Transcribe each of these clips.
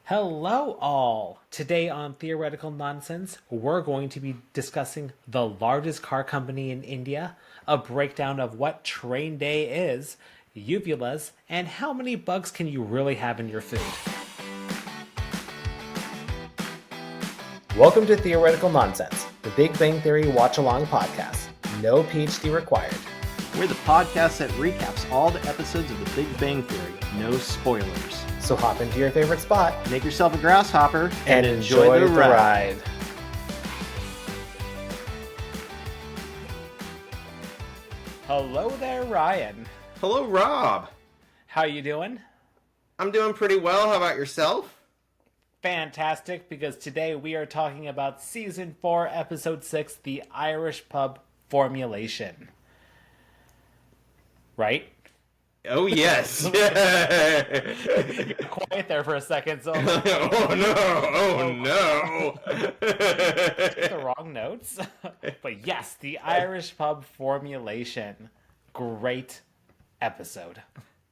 Hello, all! Today on Theoretical Nonsense, we're going to be discussing the largest car company in India, a breakdown of what train day is, uvulas, and how many bugs can you really have in your food. Welcome to Theoretical Nonsense, the Big Bang Theory watch-along podcast. No PhD required. We're the podcast that recaps all the episodes of The Big Bang Theory. No spoilers. So hop into your favorite spot, Make yourself a grasshopper, and enjoy the ride. Hello there, Ryan. Hello, Rob. How you doing? I'm doing pretty well. How about yourself? Fantastic, because today we are talking about Season 4, Episode 6, The Irish Pub Formulation. Right? Oh, yes. Quiet there for a second, so... Oh, no. Oh, no. the wrong notes. But yes, The Irish Pub Formulation. Great episode.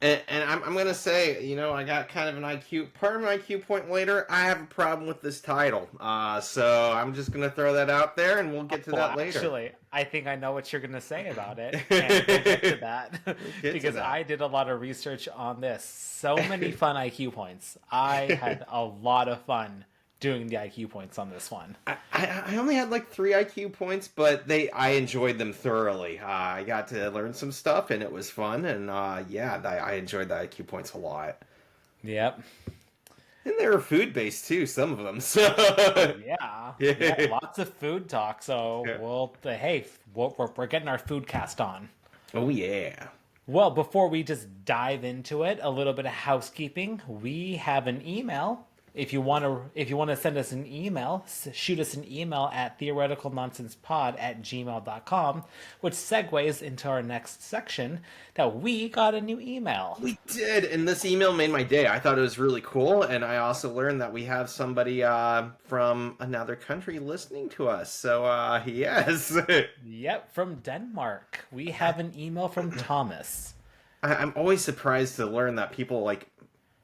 And I'm going to say, I got kind of an part of an IQ point later. I have a problem with this title. So I'm just going to throw that out there, and we'll get to that later. Actually, I think I know what you're going to say about it. And we'll get to that. Because I did a lot of research on this. So many fun IQ points. I had a lot of fun doing the IQ points on this one. I only had like 3 IQ points, but I enjoyed them thoroughly. I got to learn some stuff, and it was fun. And I enjoyed the IQ points a lot. Yep. And they were food-based, too, some of them. So Yeah, lots of food talk. So we're getting our food cast on. Oh, yeah. Well, before we just dive into it, a little bit of housekeeping. We have an email. If you want to send us an email, shoot us an email at theoreticalnonsencepod@gmail.com, which segues into our next section that we got a new email. We did, and this email made my day. I thought it was really cool, and I also learned that we have somebody from another country listening to us. So, yes. Yep, from Denmark. We have an email from Thomas. I'm always surprised to learn that people,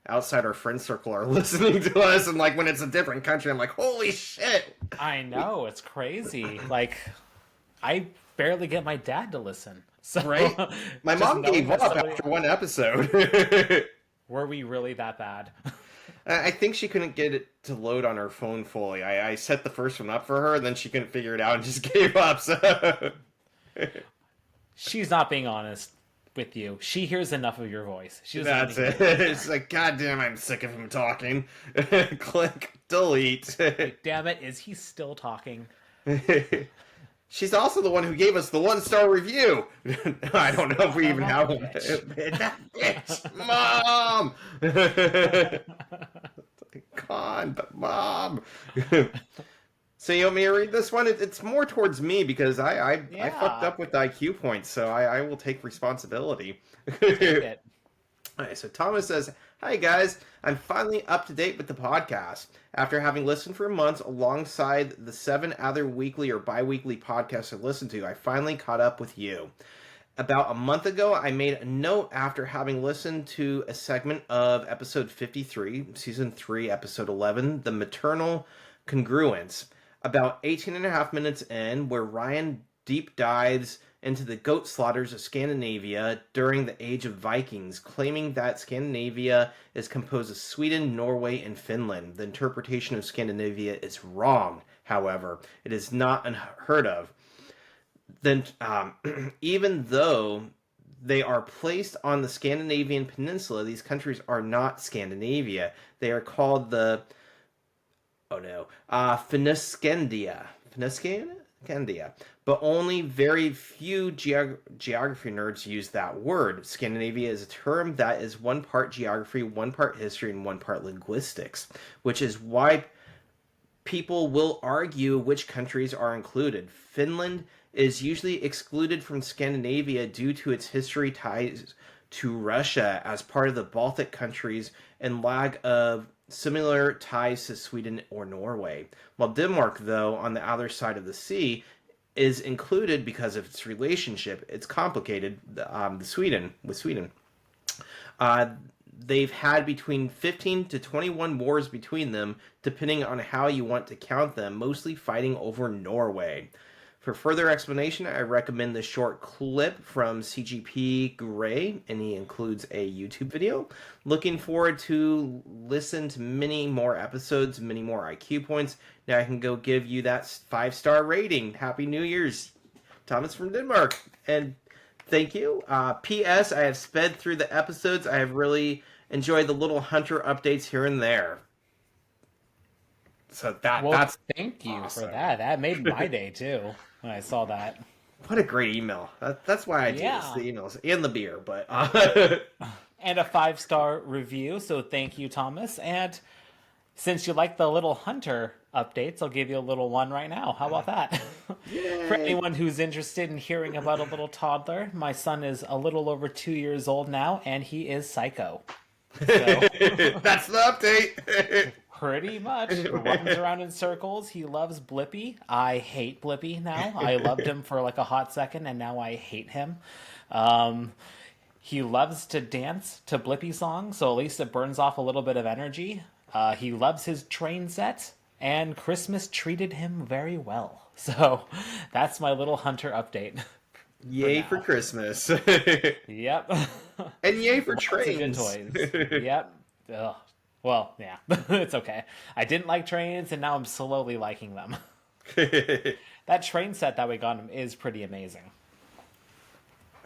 outside our friend circle are listening to us, and when it's a different country, I'm like, holy shit. I know, it's crazy. I barely get my dad to listen. So, right? My mom gave up after one episode. Were we really that bad? I think she couldn't get it to load on her phone fully. I set the first one up for her, and then she couldn't figure it out and just gave up. So She's not being honest with you. She hears enough of your voice. That's it. It's like, God damn, I'm sick of him talking. Click, delete. Damn it, is he still talking? She's also the one who gave us the 1-star review. I don't know if we even have one. That bitch, Mom. God, but Mom. So you want me to read this one? It's more towards me because I fucked up with the IQ points, so I will take responsibility. All right, so Thomas says, "Hi guys, I'm finally up to date with the podcast. After having listened for months alongside the 7 other weekly or bi-weekly podcasts I listen to, I finally caught up with you. About a month ago, I made a note after having listened to a segment of episode 53, season 3, episode 11, The Maternal Congruence. About 18 and a half minutes in, where Ryan deep dives into the goat slaughters of Scandinavia during the Age of Vikings, claiming that Scandinavia is composed of Sweden, Norway, and Finland. The interpretation of Scandinavia is wrong, however. It is not unheard of. Then, even though they are placed on the Scandinavian peninsula, these countries are not Scandinavia. They are called the... Finiscandia. Finiscandia. But only very few geography nerds use that word. Scandinavia is a term that is one part geography, one part history, and one part linguistics, which is why people will argue which countries are included. Finland is usually excluded from Scandinavia due to its history ties to Russia as part of the Baltic countries and lack of similar ties to Sweden or Norway. While Denmark, though, on the other side of the sea, is included because of its relationship. It's complicated, with Sweden. they've had between 15 to 21 wars between them, depending on how you want to count them, mostly fighting over Norway. For further explanation, I recommend the short clip from CGP Gray, and he includes a YouTube video. Looking forward to listen to many more episodes, many more IQ points. Now I can go give you that 5-star rating. Happy New Year's, Thomas from Denmark. And thank you. P.S. I have sped through the episodes. I have really enjoyed the little Hunter updates here and there. So that's thank you awesome. for that. That made my day too when I saw that. What a great email. That's why I do this, the emails and the beer. But and a 5-star review. So thank you, Thomas. And since you like the little Hunter updates, I'll give you a little one right now. How about that? For anyone who's interested in hearing about a little toddler, my son is a little over 2 years old now, and he is psycho. So, that's the update. pretty much. Runs around in circles. He loves Blippi. I hate Blippi now. I loved him for like a hot second, and now I hate him. He loves to dance to Blippi songs, so at least it burns off a little bit of energy. He loves his train set, and Christmas treated him very well. So that's my little Hunter update. Yay for Christmas. Yep. And yay for Lots trains. of good toys. Yep. Ugh. Well, yeah, it's okay. I didn't like trains, and now I'm slowly liking them. That train set that we got him is pretty amazing.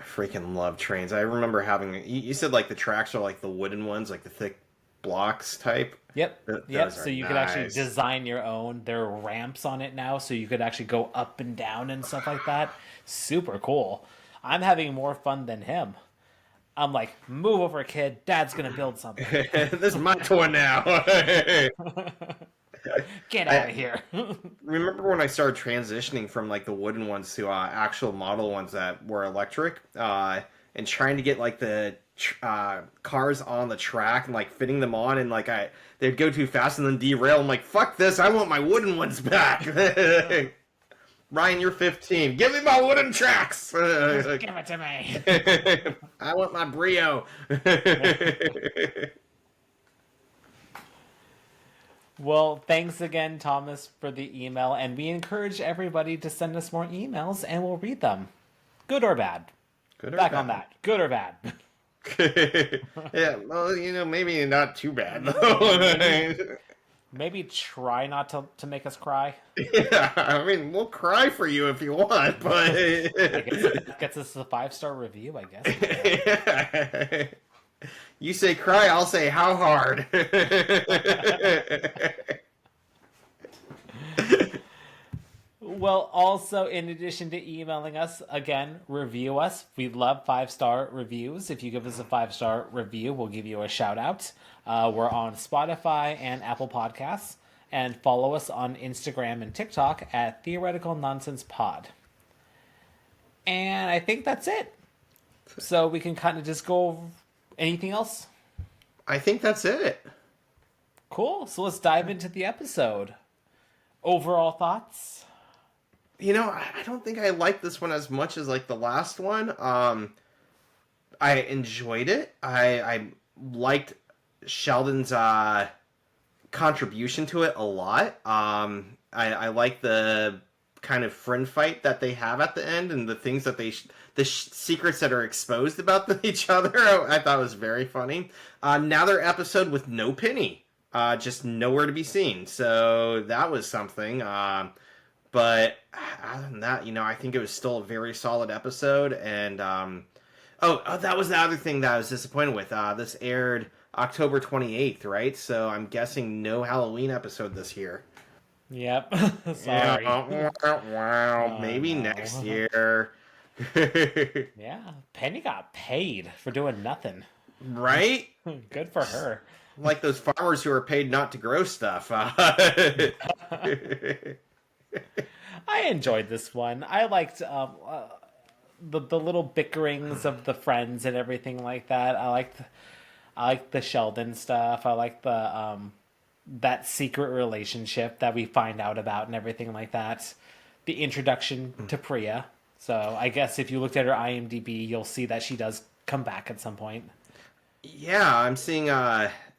I freaking love trains. I remember having... You said like the tracks are like the wooden ones, like the thick blocks type? Yep. Those So are you could actually design your own. There are ramps on it now, so you could actually go up and down and stuff like that. Super cool. I'm having more fun than him. I'm like, move over, kid. Dad's going to build something. This is my toy now. Get out of here. Remember when I started transitioning from like the wooden ones to actual model ones that were electric, and trying to get like the cars on the track and like fitting them on, and like they'd go too fast and then derail. I'm like, fuck this, I want my wooden ones back. Ryan, you're 15. Give me my wooden tracks. Give it to me. I want my Brio. Well, thanks again, Thomas, for the email, and we encourage everybody to send us more emails, and we'll read them. Good or bad. Good or Back bad. on that. Good or bad. Yeah, well, maybe not too bad. Maybe try not to make us cry. Yeah, I mean, we'll cry for you if you want, but... I guess it gets us a 5-star review, I guess. You say cry, I'll say how hard. Well, also, in addition to emailing us, again, review us. We love 5-star reviews. If you give us a 5-star review, we'll give you a shout-out. We're on Spotify and Apple Podcasts. And follow us on Instagram and TikTok at Theoretical Nonsense Pod. And I think that's it. So we can kind of just go over anything else? I think that's it. Cool. So let's dive into the episode. Overall thoughts? I don't think I like this one as much as like the last one. I enjoyed it. I liked Sheldon's contribution to it a lot. I like the kind of friend fight that they have at the end, and the things that the secrets that are exposed about each other. I thought was very funny. Another episode with no Penny, just nowhere to be seen. So that was something. But other than that, I think it was still a very solid episode. And that was the other thing that I was disappointed with. This aired October 28th, right? So I'm guessing no Halloween episode this year. Yep. Sorry. Yeah. Wow. Maybe next year. Yeah. Penny got paid for doing nothing. Right? Good for her. Like those farmers who are paid not to grow stuff. I enjoyed this one. I liked the little bickerings of the friends and everything like that. I liked the Sheldon stuff. I liked the that secret relationship that we find out about and everything like that. The introduction to Priya. So I guess if you looked at her IMDb, you'll see that she does come back at some point. Yeah, I'm seeing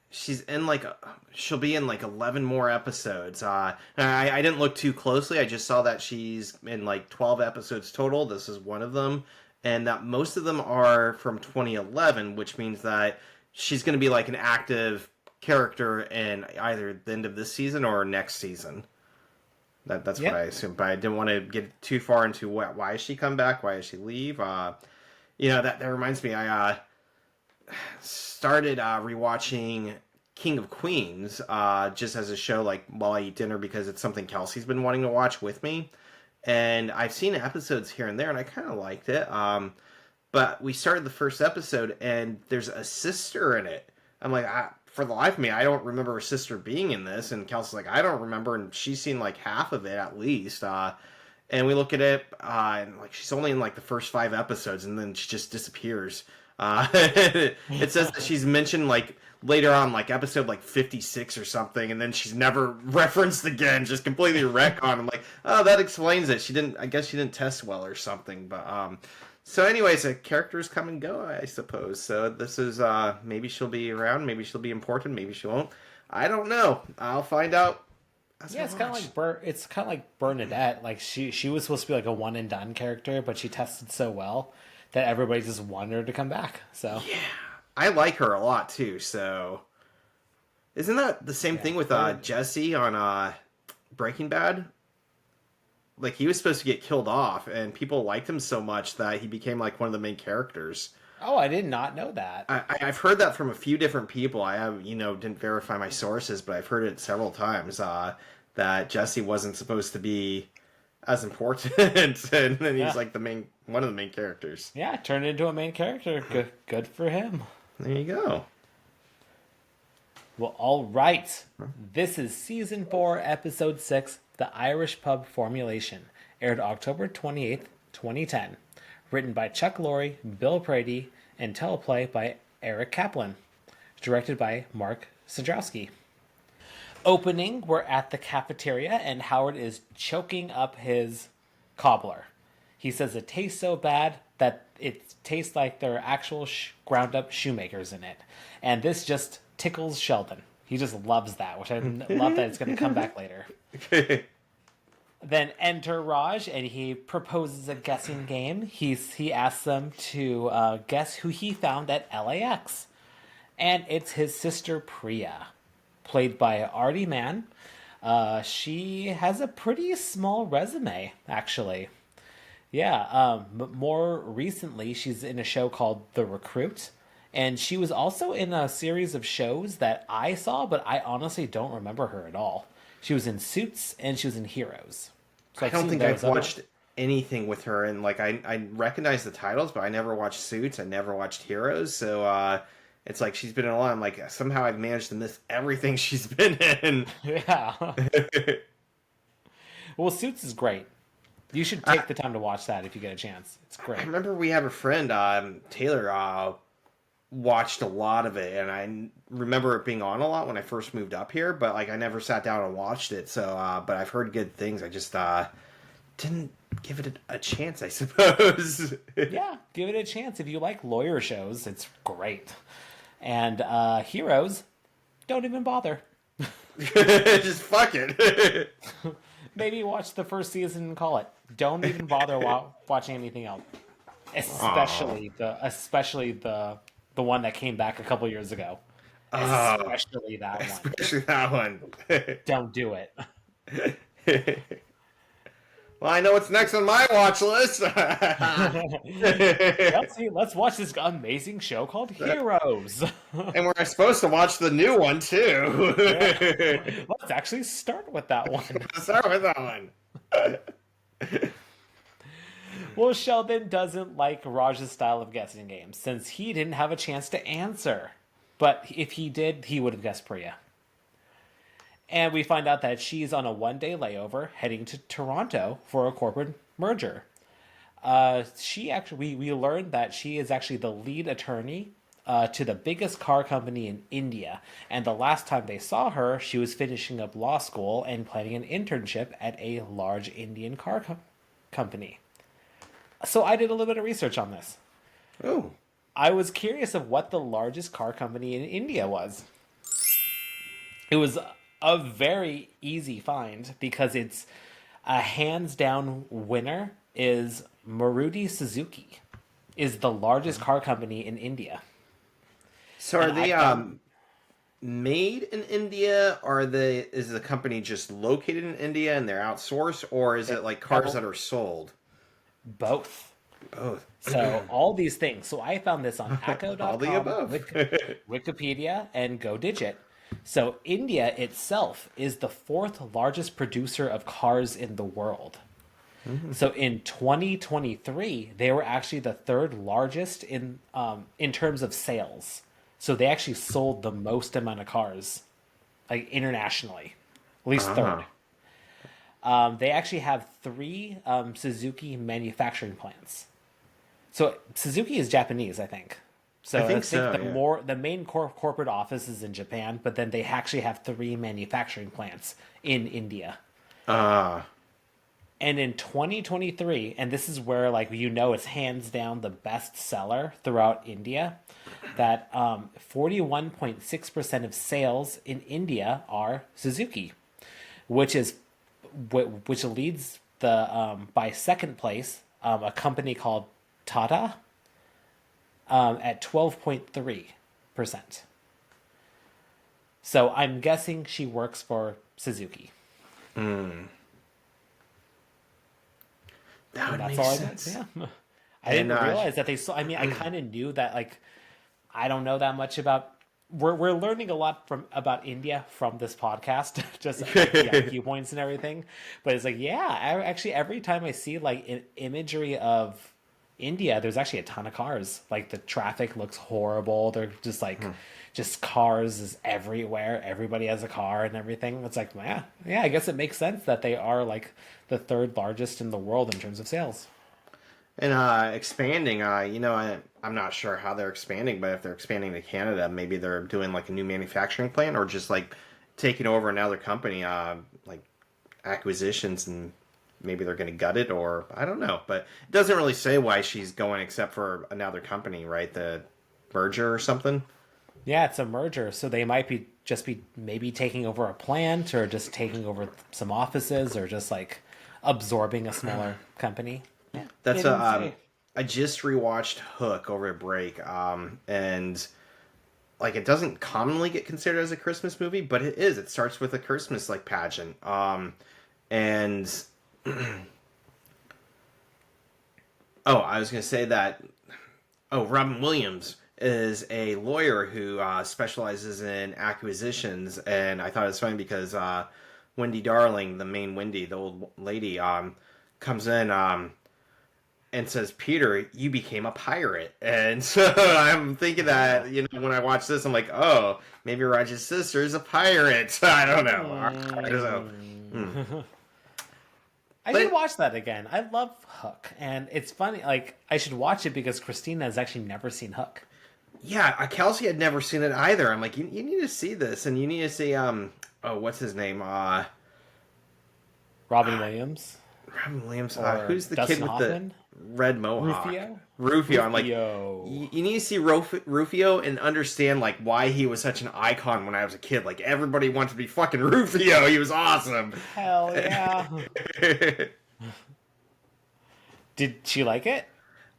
she's in like she'll be in like 11 more episodes. I didn't look too closely. I just saw that she's in like 12 episodes total. This is one of them, and that most of them are from 2011, which means that she's going to be like an active character in either the end of this season or next season. That's what I Yep. assume, but I didn't want to get too far into why is she come back, why does she leave. That reminds me. I started rewatching King of Queens just as a show, like while I eat dinner, because it's something Kelsey's been wanting to watch with me, and I've seen episodes here and there, and I kind of liked it. But we started the first episode, and there's a sister in it. I'm like, for the life of me, I don't remember her sister being in this, and Kelsey's like, I don't remember, and she's seen like half of it at least. And we look at it, and like she's only in like the first 5 episodes, and then she just disappears. It says that she's mentioned like later on, like episode like 56 or something, and then she's never referenced again, just completely wreck on. I'm like, oh, that explains it. She didn't. I guess she didn't test well or something. But so anyways, characters come and go, I suppose. So this is maybe she'll be around, maybe she'll be important, maybe she won't. I don't know. I'll find out. Yeah, it's kind of like Bernadette. Like she was supposed to be like a one and done character, but she tested so well that everybody just wanted her to come back. So Yeah, I like her a lot too. So isn't that the same thing with Jesse on Breaking Bad? Like he was supposed to get killed off, and people liked him so much that he became like one of the main characters. oh, I did not know that. I've heard that from a few different people. I have, didn't verify my sources, but I've heard it several times that Jesse wasn't supposed to be as important, and then he's Yeah, like one of the main characters. yeah, turned into a main character. Good for him. There you go. Well, all right. This is season 4, episode 6, The Irish Pub Formulation, aired October 28th, 2010. Written by Chuck Lorre, Bill Prady, and teleplay by Eric Kaplan. Directed by Mark Sadrowski. Opening, we're at the cafeteria, and Howard is choking up his cobbler. He says it tastes so bad that it tastes like there are actual ground up shoemakers in it. And this just tickles Sheldon. He just loves that, which I love that it's going to come back later. Then enter Raj, and he proposes a guessing game. He asks them to guess who he found at LAX. And it's his sister Priya, played by Artie Mann. She has a pretty small resume, actually. Yeah, but more recently, she's in a show called The Recruit. And she was also in a series of shows that I saw, but I honestly don't remember her at all. She was in Suits and she was in Heroes. So I I've don't seen think those I've other. watched anything with her, and like I recognize the titles, but I never watched Suits. I never watched Heroes, so it's like she's been in a lot. I'm like somehow I've managed to miss everything she's been in. Yeah. Well, Suits is great. You should I, take the time to watch that if you get a chance. It's I great. remember we have a friend, Taylor, watched a lot of it, and I remember it being on a lot when I first moved up here, but like I never sat down and watched it. So, but I've heard good things. I just didn't give it a chance, I suppose. Yeah, give it a chance. If you like lawyer shows, it's great. And Heroes, don't even bother. Just fuck it. Maybe watch the first season and call it. Don't even bother watching anything else. Especially the one that came back a couple years ago. Especially that one. Especially that one. Don't do it. Well, I know what's next on my watch list. Let's watch this amazing show called Heroes. And we're supposed to watch the new one too. Yeah. Let's actually start with that one. Start with that one. Well, Sheldon doesn't like Raj's style of guessing games since he didn't have a chance to answer. But if he did, he would have guessed Priya. And we find out that she's on a one-day layover heading to Toronto for a corporate merger. We learned that she is actually the lead attorney to the biggest car company in India. And the last time they saw her, she was finishing up law school and planning an internship at a large Indian car company. So I did a little bit of research on this. Oh. I was curious of what the largest car company in India was. It was a very easy find because it's a hands down winner is Maruti Suzuki is the largest car company in India. So are And I they found made in India? Is the company just located in India and they're outsourced, or is it like cars that are sold? both. Both. So all these things. So I found this on All the Echo.com, above. Wikipedia, and GoDigit. So India itself is the fourth largest producer of cars in the world. So in 2023, they were actually the third largest in terms of sales. So they actually sold the most amount of cars, like internationally, at least third. They actually have three Suzuki manufacturing plants. So Suzuki is Japanese, I think. So I think so, the yeah. the main corporate office is in Japan, but then they actually have three manufacturing plants in India. Ah, And in 2023, and this is where it's hands down the best seller throughout India, that 41.6% of sales in India are Suzuki, which is which leads the by second place a company called Tata at 12.3%. So I'm guessing she works for Suzuki. that And would that's make all I sense. know. Yeah. I And didn't realize that they saw. I mean, I kind of knew that. I don't know that much about. We're learning a lot about India from this podcast, just the IQ points and everything. But it's actually every time I see imagery of India, there's actually a ton of cars. Like the traffic looks horrible. They're just cars is everywhere. Everybody has a car and everything. It's like, yeah. I guess it makes sense that they are like the third largest in the world in terms of sales. And expanding, I'm not sure how they're expanding, but if they're expanding to Canada, maybe they're doing like a new manufacturing plant or just like taking over another company, like acquisitions, and maybe they're going to gut it, or I don't know. But it doesn't really say why she's going except for another company, right? The merger or something. Yeah, it's a merger, so they might be maybe taking over a plant or just taking over some offices or just absorbing a smaller company. Yeah, they That's a didn't say. I just rewatched Hook over a break, and like it doesn't commonly get considered as a Christmas movie, but it is. It starts with a Christmas like pageant, and oh, I was gonna say that. Oh, Robin Williams is a lawyer who specializes in acquisitions, and I thought it was funny because Wendy Darling, the main Wendy, the old lady, comes in and says, "Peter, you became a pirate," and so I'm thinking that when I watch this, I'm like, "Oh, maybe Roger's sister is a pirate." I don't know. So, I but should watch that again. I love Hook, and it's funny. I should watch it because Christina has actually never seen Hook. yeah, Kelsey had never seen it either. I'm like, you need to see this, and you need to see oh, what's his name? Robin Williams Robin Williams. or Who's the Dustin kid with Hoffman, the red mohawk? Rufio. Rufio. I'm like, Rufio. you need to see Rufio and understand like why he was such an icon when I was a kid. Like everybody wanted to be fucking Rufio. He was awesome. Hell yeah! Did she like it?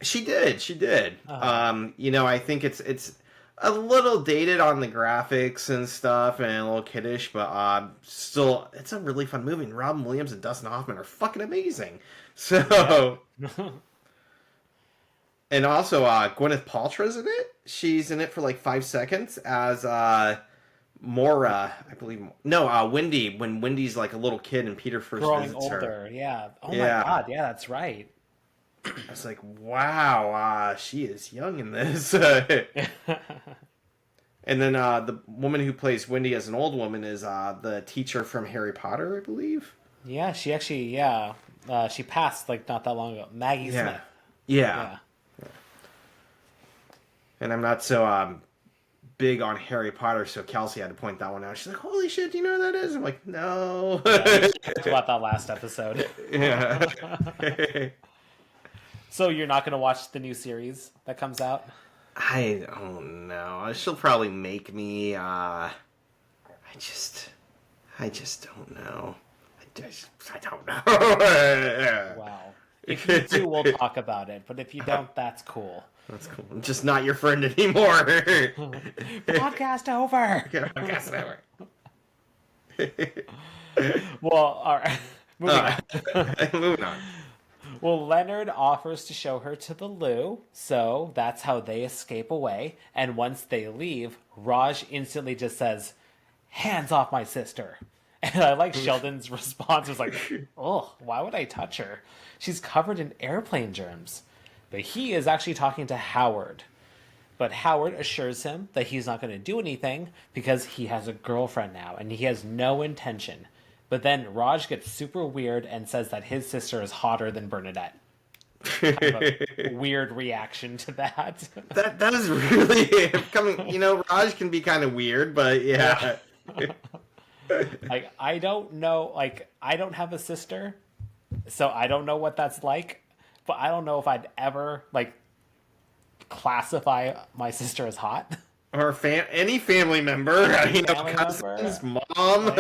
She did. She did. Oh. I think it's a little dated on the graphics and stuff, and a little kiddish, but still, it's a really fun movie. And Robin Williams and Dustin Hoffman are fucking amazing. So, and also Gwyneth Paltrow's in it. She's in it for like 5 seconds as Mora, I believe. No, Wendy. When Wendy's like a little kid and Peter first Growing visits her. older, yeah. Oh Yeah. my god, yeah, that's right. I was like, wow, she is young in this. And then the woman who plays Wendy as an old woman is the teacher from Harry Potter, I believe. Yeah, she actually, she passed not that long ago. Maggie Yeah. Smith. Yeah. Yeah. And I'm not so big on Harry Potter, so Kelsey had to point that one out. She's like, holy shit, do you know who that is? I'm like, no. Yeah, we talked about that last episode. Yeah. So you're not going to watch the new series that comes out? I don't know. She'll probably make me. I just don't know. I don't know. Wow. If you do, we'll talk about it. But if you don't, that's cool. That's cool. I'm just not your friend anymore. Podcast over. Podcast over. Well, all right. Moving on. Well, Leonard offers to show her to the loo, so that's how they escape away. And once they leave, Raj instantly just says, "Hands off my sister." And I like Sheldon's response was like, "Oh, why would I touch her? She's covered in airplane germs." But he is actually talking to Howard. But Howard assures him that he's not going to do anything because he has a girlfriend now and he has no intention. But then Raj gets super weird and says that his sister is hotter than Bernadette. Kind of a weird reaction to that. That is really coming. Raj can be kind of weird, but yeah. Like, I don't know. Like, I don't have a sister, so I don't know what that's like. But I don't know if I'd ever classify my sister as hot. Or any family member, cousins, mom.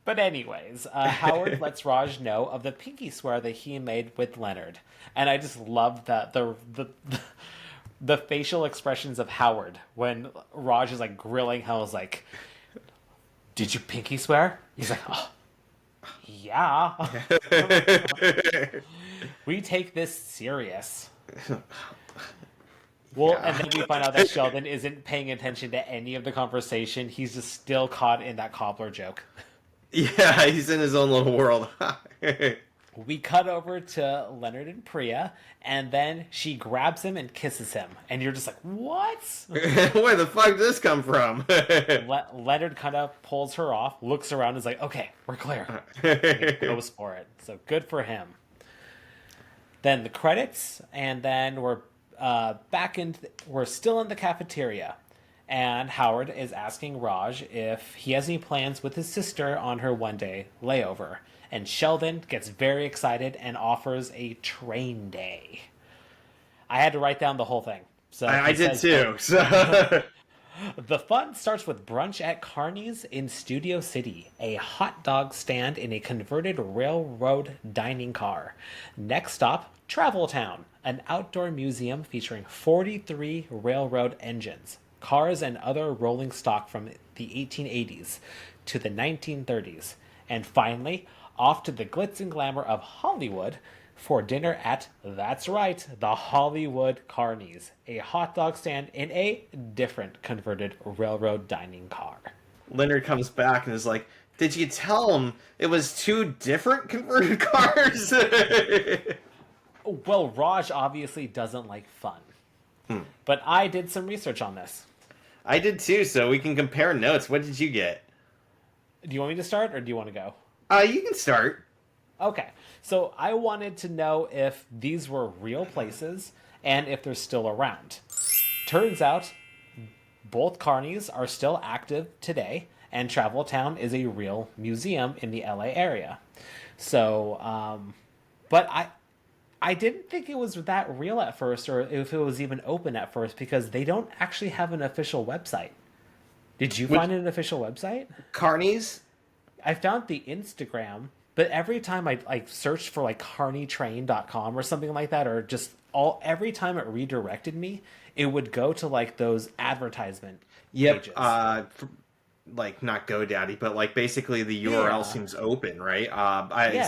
But anyways, Howard lets Raj know of the pinky swear that he made with Leonard, and I just love that the facial expressions of Howard when Raj is grilling Hell's "Did you pinky swear?" He's like, "Oh, yeah." We take this serious. Well, yeah. And then we find out that Sheldon isn't paying attention to any of the conversation. He's just still caught in that cobbler joke. Yeah, he's in his own little world. We cut over to Leonard and Priya, and then she grabs him and kisses him. And you're just like, what? Where the fuck did this come from? Leonard kind of pulls her off, looks around, and is like, okay, we're clear. And goes for it. So good for him. Then the credits, and then we're we're still in the cafeteria, and Howard is asking Raj if he has any plans with his sister on her one-day layover, and Sheldon gets very excited and offers a train day. I had to write down the whole thing. So I did too. So. The fun starts with brunch at Carney's in Studio City, a hot dog stand in a converted railroad dining car. Next stop, Travel Town, an outdoor museum featuring 43 railroad engines, cars, and other rolling stock from the 1880s to the 1930s. And finally, off to the glitz and glamour of Hollywood for dinner at, that's right, the Hollywood Carney's, a hot dog stand in a different converted railroad dining car. Leonard comes back and is like, did you tell him it was two different converted cars? Well, Raj obviously doesn't like fun. But I did some research on this. I did too, so we can compare notes. What did you get? Do you want me to start, or do you want to go? You can start. Okay, so I wanted to know if these were real places and if they're still around. Turns out both Carneys are still active today, and Travel Town is a real museum in the LA area. So, but I didn't think it was that real at first, or if it was even open at first, because they don't actually have an official website. Did you find an official website? Carney's? I found the Instagram. But every time I searched for carneytrain.com or something like that, or just every time it redirected me, it would go to those advertisement pages. Not GoDaddy, but basically the URL seems open, right?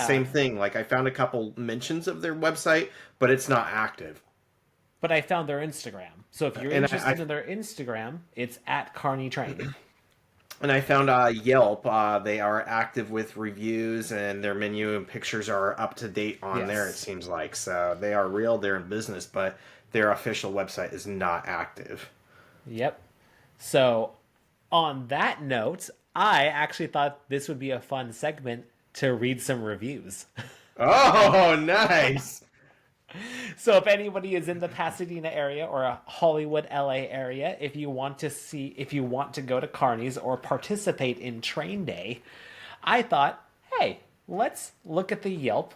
Same thing. I found a couple mentions of their website, but it's not active. But I found their Instagram. So if you're interested in their Instagram, it's at Carney Train. And I found Yelp. They are active with reviews, and their menu and pictures are up to date on there, it seems like. So they are real, they're in business, but their official website is not active. Yep. So on that note, I actually thought this would be a fun segment to read some reviews. Oh, nice. So if anybody is in the Pasadena area or a Hollywood, LA area, if you want to go to Carney's or participate in Train Day, I thought, hey, let's look at the Yelp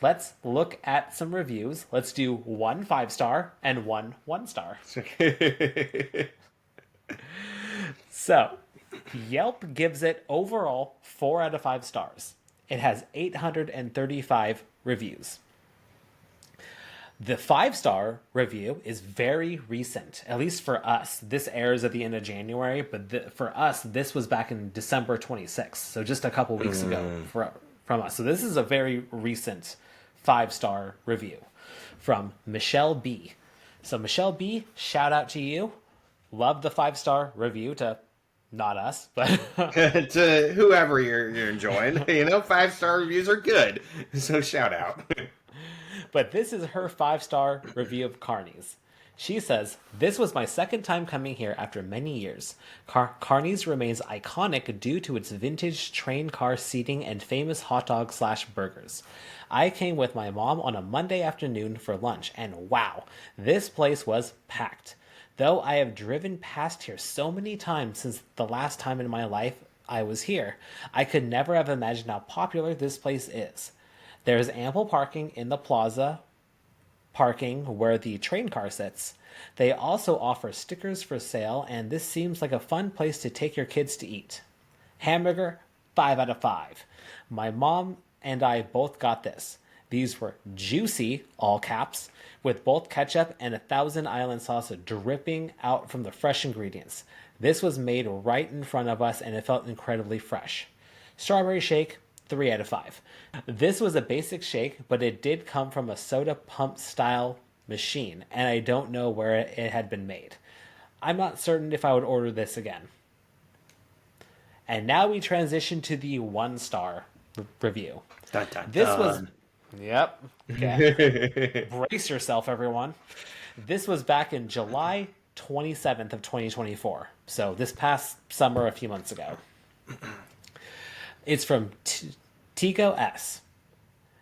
let's look at some reviews. Let's do 1 5-star and 1 1-star. So, Yelp gives it overall 4 out of 5 stars. It has 835 reviews. The 5-star review is very recent, at least for us. This airs at the end of January, but for us, this was back in December 26th, so just a couple weeks ago from us. So this is a very recent 5-star review from Michelle B. So Michelle B, shout out to you. Love the 5-star review to not us, but to whoever you're enjoying. 5-star reviews are good, so shout out. But this is her 5-star review of Carney's. She says, "This was my second time coming here after many years. Carney's remains iconic due to its vintage train car seating and famous hot dog / burgers. I came with my mom on a Monday afternoon for lunch, and wow, this place was packed. Though I have driven past here so many times since the last time in my life I was here, I could never have imagined how popular this place is. There is ample parking in the plaza parking where the train car sits. They also offer stickers for sale, and this seems like a fun place to take your kids to eat. Hamburger, 5 out of 5. My mom and I both got this. These were juicy, all caps, with both ketchup and a Thousand Island sauce dripping out from the fresh ingredients. This was made right in front of us, and it felt incredibly fresh. Strawberry shake, 3 out of 5. This was a basic shake, but it did come from a soda pump style machine, and I don't know where it had been made. I'm not certain if I would order this again." And now we transition to the 1-star review. Dun, dun, This dun. was... Yep. Okay. Brace yourself, everyone. This was back in July 27th of 2024. So this past summer, a few months ago. It's from Tico S.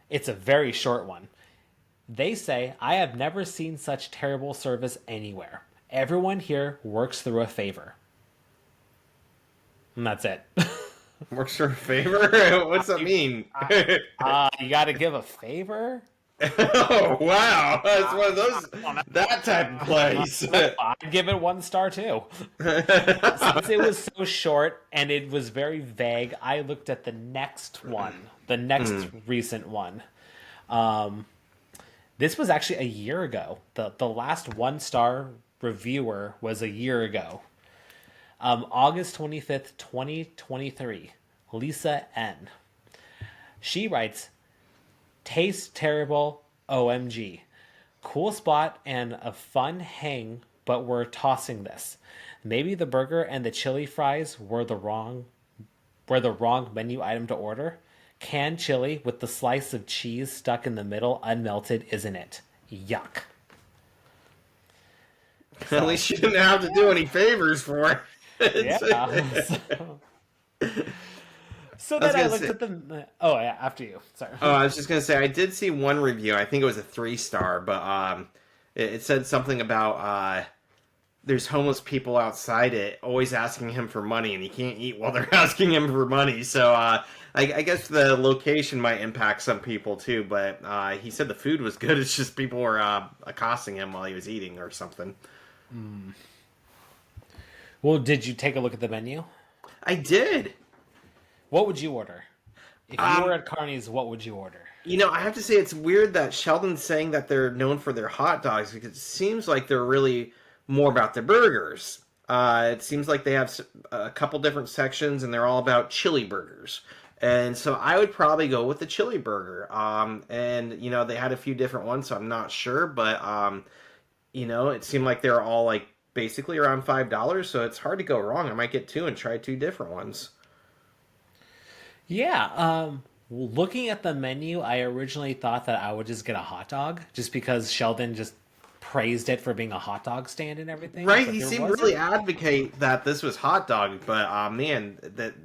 It's a very short one. They say, "I have never seen such terrible service anywhere. Everyone here works through a favor." And that's it. Works for a favor? What's that mean? You gotta give a favor? Oh, wow. That's one of those, that type of place. I'd give it 1 star too. Since it was so short and it was very vague, I looked at the next one, the next recent one. This was actually a year ago. The last 1-star reviewer was a year ago. August 25th, 2023. Lisa N. She writes, "Tastes terrible, OMG. Cool spot and a fun hang, but we're tossing this. Maybe the burger and the chili fries were the wrong menu item to order. Canned chili with the slice of cheese stuck in the middle, unmelted, isn't it? Yuck." At least you didn't have to do any favors for it. Yeah. So then I looked at the... Oh, yeah, after you. Sorry. Oh, I was just going to say, I did see one review. I think it was a 3-star, but it said something about there's homeless people outside it always asking him for money, and he can't eat while they're asking him for money. So I guess the location might impact some people too, but he said the food was good. It's just people were accosting him while he was eating or something. Well, did you take a look at the menu? I did. What would you order? If you were at Carney's, what would you order? I have to say it's weird that Sheldon's saying that they're known for their hot dogs because it seems like they're really more about their burgers. It seems like they have a couple different sections and they're all about chili burgers. And so I would probably go with the chili burger. And they had a few different ones, so I'm not sure. But, it seemed like they were all like basically around $5. So it's hard to go wrong. I might get 2 and try 2 different ones. Yeah, looking at the menu, I originally thought that I would just get a hot dog, just because Sheldon just praised it for being a hot dog stand and everything. Right, but he there seemed wasn't- really advocate that this was hot dog, but man,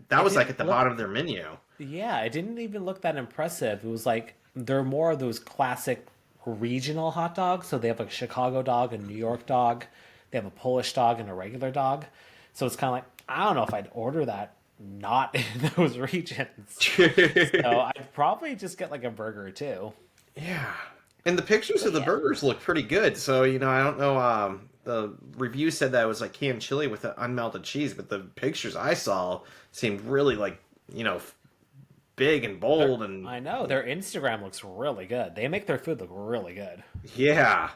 that was like at the bottom of their menu. Yeah, it didn't even look that impressive. It was like, they're more of those classic regional hot dogs. So they have a Chicago dog, a New York dog, they have a Polish dog, and a regular dog. So it's kind of like, I don't know if I'd order that not in those regions. So I'd probably just get like a burger too. Yeah. And the pictures of the burgers look pretty good. So, I don't know. The review said that it was like canned chili with the unmelted cheese, but the pictures I saw seemed really like, big and bold and I know their Instagram looks really good. They make their food look really good. yeah.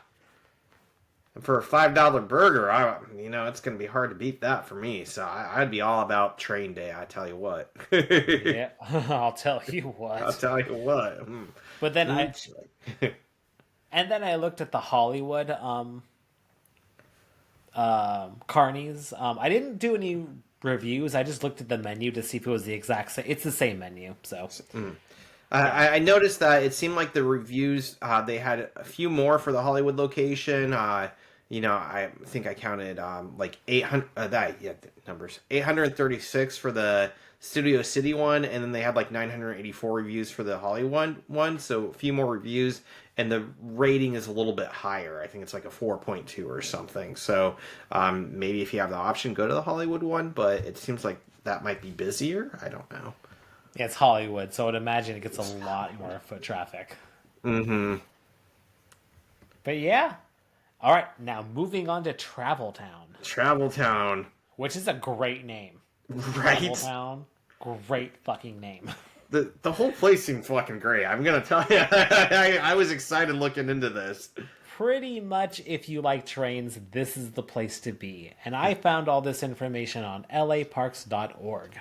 And for a $5 burger, it's going to be hard to beat that for me. So I'd be all about train day. I tell you what. Yeah, I'll tell you what. I'll tell you what. But then I looked at the Hollywood Carney's. I didn't do any reviews. I just looked at the menu to see if it was the exact same. It's the same menu, so. I noticed that it seemed like the reviews, they had a few more for the Hollywood location. I think I counted like 800, numbers. 836 for the Studio City one, and then they had like 984 reviews for the Hollywood one, so a few more reviews, and the rating is a little bit higher. I think it's like a 4.2 or something. So maybe if you have the option, go to the Hollywood one, but it seems like that might be busier. I don't know. Yeah, it's Hollywood, so I would imagine it gets a lot more foot traffic. Mm-hmm. But yeah. All right, now moving on to Travel Town. Travel Town. Which is a great name. Right? Travel Town, great fucking name. The whole place seemed fucking great. I'm going to tell you, I was excited looking into this. Pretty much, if you like trains, this is the place to be. And I found all this information on laparks.org.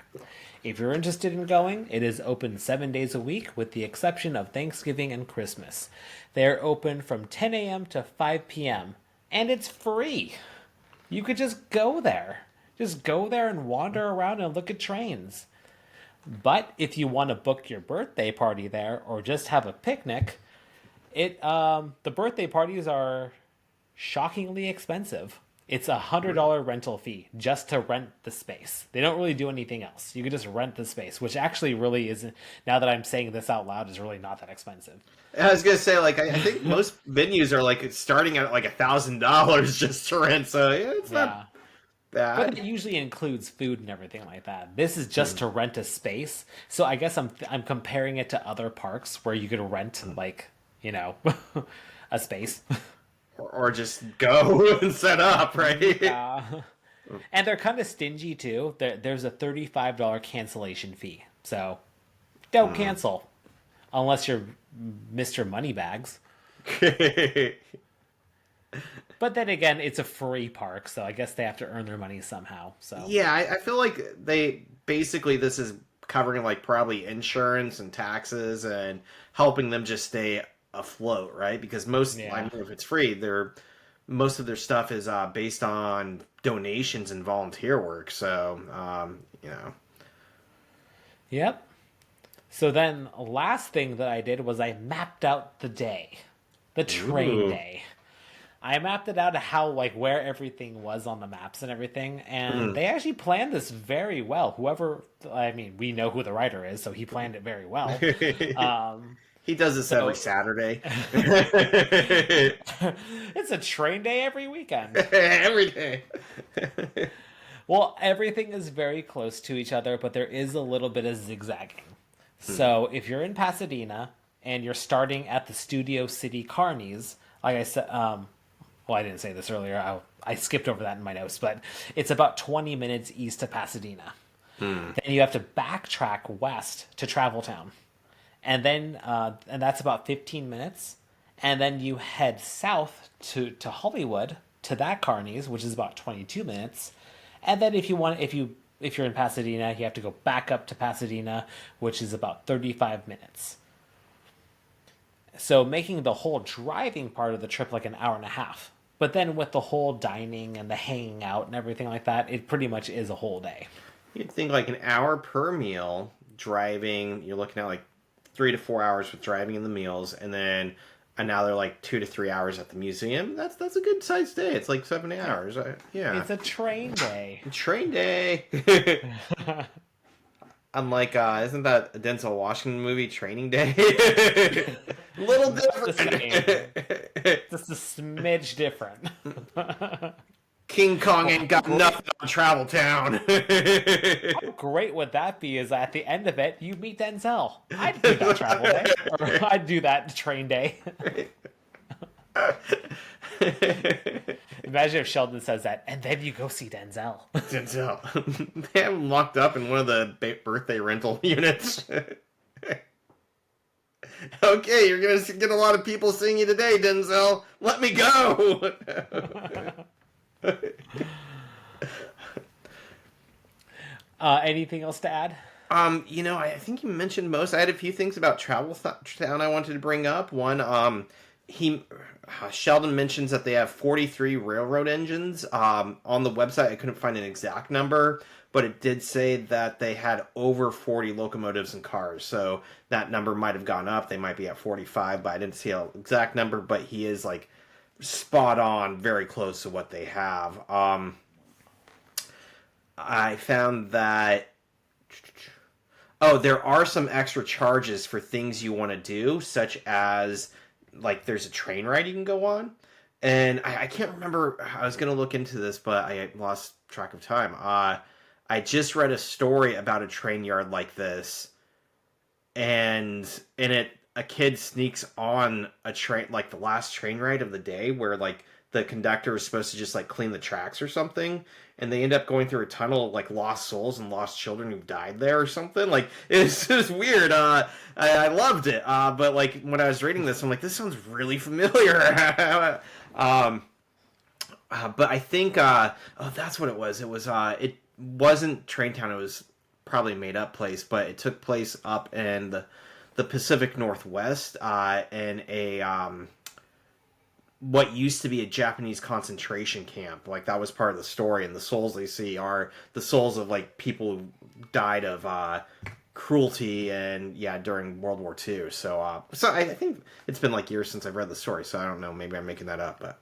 If you're interested in going, it is open 7 days a week with the exception of Thanksgiving and Christmas. They are open from 10 a.m. to 5 p.m. and it's free. You could just go there. Just go there and wander around and look at trains. But if you want to book your birthday party there or just have a picnic, the birthday parties are shockingly expensive. It's $100 rental fee just to rent the space. They don't really do anything else. You can just rent the space, which actually really isn't, now that I'm saying this out loud, is really not that expensive. I was going to say, like, I think most venues are, like, starting at, like, $1,000 just to rent, so, yeah, it's not bad. But it usually includes food and everything like that. This is just to rent a space. So I guess I'm comparing it to other parks where you could rent, like, a space. Or just go and set up, right? And they're kind of stingy, too. There's a $35 cancellation fee. So don't cancel. Unless you're Mr. Moneybags. But then again, it's a free park, so I guess they have to earn their money somehow. So yeah, I feel like this is covering like probably insurance and taxes and helping them just stay afloat, right? Because if it's free, most of their stuff is based on donations and volunteer work. So Yep. So then, last thing that I did was I mapped out the day, the train day. I mapped it out to where everything was on the maps and everything, and they actually planned this very well. We know who the writer is, so he planned it very well. He does this every Saturday. It's a train day every weekend. Every day. Well, everything is very close to each other, but there is a little bit of zigzagging. So if you're in Pasadena and you're starting at the Studio City Carney's, like I said, I didn't say this earlier. I skipped over that in my notes, but it's about 20 minutes east of Pasadena. Then you have to backtrack west to Travel Town. And then, and that's about 15 minutes. And then you head south to Hollywood, to that Carney's, which is about 22 minutes. And then if you're in Pasadena, you have to go back up to Pasadena, which is about 35 minutes. So making the whole driving part of the trip like an hour and a half. But then with the whole dining and the hanging out and everything like that, it pretty much is a whole day. You'd think like an hour per meal driving, you're looking at like 3 to 4 hours with driving and the meals, and then another like 2 to 3 hours at the museum. That's a good sized day. It's like 7 hours. Yeah. It's a train day. Train day. Unlike, isn't that a Denzel Washington movie, Training Day? A little different. Just a smidge different. King Kong ain't got nothing on Travel Town. How great would that be? Is at the end of it, you meet Denzel. I'd do that travel day, or I'd do that train day. Imagine if Sheldon says that, and then you go see Denzel. Denzel. They have him locked up in one of the birthday rental units. Okay, you're going to get a lot of people seeing you today, Denzel. Let me go. Anything else to add? I think you mentioned most. I had a few things about Travel Town I wanted to bring up. One, Sheldon mentions that they have 43 railroad engines. On the website, I couldn't find an exact number, but it did say that they had over 40 locomotives and cars. So that number might have gone up. They might be at 45, but I didn't see an exact number. But he is like spot on, very close to what they have. I found that. Oh, there are some extra charges for things you want to do, such as, like, there's a train ride you can go on. And I can't remember, I was going to look into this, but I lost track of time. I just read a story about a train yard like this, and in it, a kid sneaks on a train, like the last train ride of the day, where, like, the conductor is supposed to just, like, clean the tracks or something, and they end up going through a tunnel of, like, lost souls and lost children who've died there or something. Like, it's just weird. I loved it. But, like, when I was reading this, I'm like, this sounds really familiar. But I think, that's what it was. It was, it wasn't Traintown. It was probably a made-up place, but it took place up in the Pacific Northwest, in a, what used to be a Japanese concentration camp. Like, that was part of the story, and the souls they see are the souls of, like, people who died of cruelty and during World War II. So I think it's been like years since I've read the story, so I don't know, maybe I'm making that up,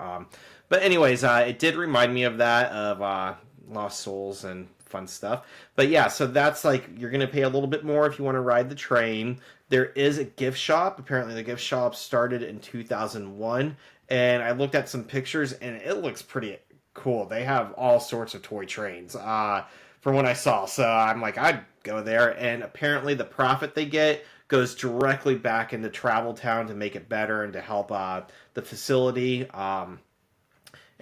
but anyways, it did remind me of that, of lost souls and fun stuff. But yeah, so that's like, you're gonna pay a little bit more if you want to ride the train. There is a gift shop. Apparently the gift shop started in 2001, and I looked at some pictures, and it looks pretty cool. They have all sorts of toy trains, from what I saw. So I'm like, I'd go there. And apparently the profit they get goes directly back into Travel Town to make it better and to help the facility. And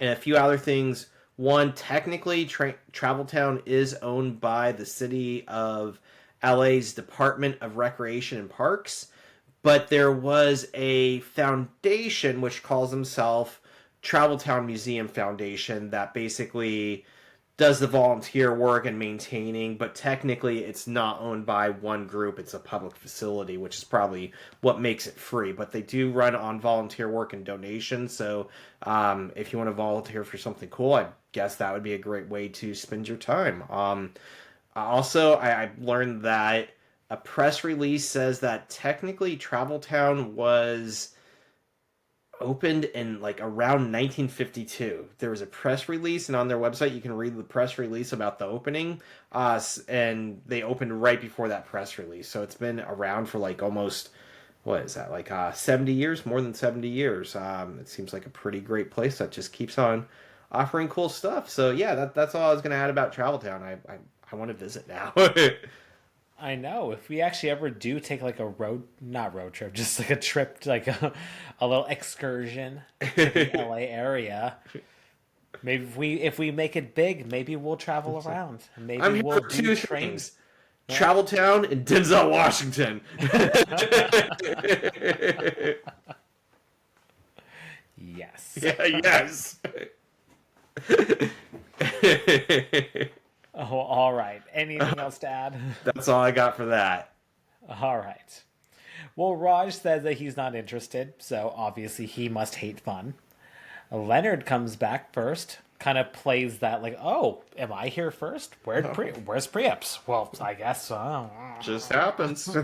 a few other things. One, technically, Travel Town is owned by the city of LA's Department of Recreation and Parks. But there was a foundation which calls themselves Travel Town Museum Foundation that basically does the volunteer work and maintaining, but technically it's not owned by one group. It's a public facility, which is probably what makes it free. But they do run on volunteer work and donations. So if you want to volunteer for something cool, I guess that would be a great way to spend your time. Also, I learned that a press release says that technically Travel Town was opened in like around 1952. There was a press release, and on their website you can read the press release about the opening, and they opened right before that press release. So it's been around for like almost, what is that, like 70 years, more than 70 years. It seems like a pretty great place that just keeps on offering cool stuff. So yeah, that's all I was going to add about Travel Town. I want to visit now. I know. If we actually ever do take like a not road trip, just like a trip, like a little excursion to the LA area, maybe if we make it big, maybe we'll travel around. Maybe I'm here we'll for do two trains. things. Travel Town and Denzel Washington. Yes. Yeah, yes. Oh, all right. Anything else to add? That's all I got for that. All right. Well, Raj says that he's not interested, so obviously he must hate fun. Leonard comes back first, kind of plays that like, oh, am I here first? Where's Preeps? Well, I guess Just happens.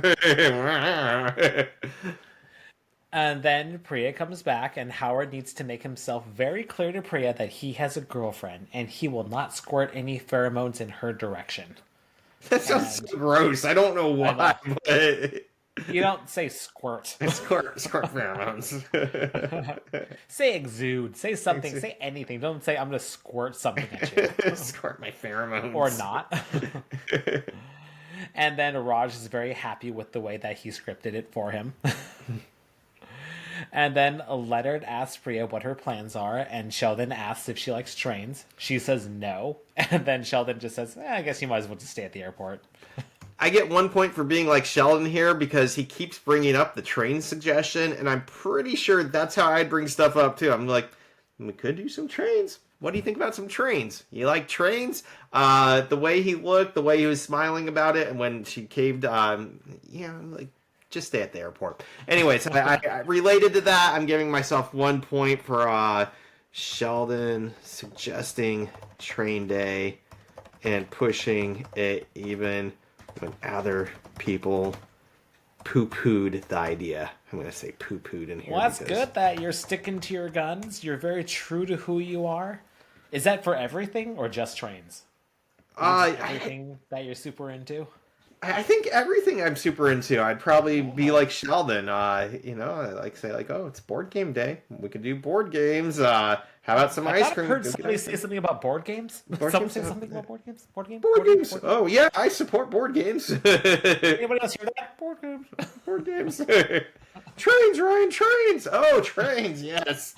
And then Priya comes back, and Howard needs to make himself very clear to Priya that he has a girlfriend, and he will not squirt any pheromones in her direction. That sounds so gross. I don't know why. But You don't say squirt. Squirt pheromones. Say exude. Say something. Say anything. Don't say I'm going to squirt something at you. Squirt my pheromones. Or not. And then Raj is very happy with the way that he scripted it for him. And then Leonard asks Priya what her plans are, and Sheldon asks if she likes trains. She says no. And then Sheldon just says, I guess you might as well just stay at the airport. I get 1 point for being like Sheldon here because he keeps bringing up the train suggestion, and I'm pretty sure that's how I'd bring stuff up too. I'm like, we could do some trains. What do you think about some trains? You like trains? The way he looked, the way he was smiling about it, and when she caved, like, just stay at the airport. Anyways, I related to that. I'm giving myself 1 point for Sheldon suggesting train day and pushing it even when other people poo-pooed the idea. I'm going to say poo-pooed in here. Well, that's good that you're sticking to your guns. You're very true to who you are. Is that for everything or just trains? Everything that you're super into? I think everything I'm super into. I'd probably be like Sheldon. I like say like, oh, it's board game day. We could do board games. How about some ice cream? I heard somebody say something about board games. Someone say something about board games. Board games. Board games. Oh yeah, I support board games. Anybody else hear that? Board games. Board games. Trains, Ryan. Trains. Oh, trains. Yes.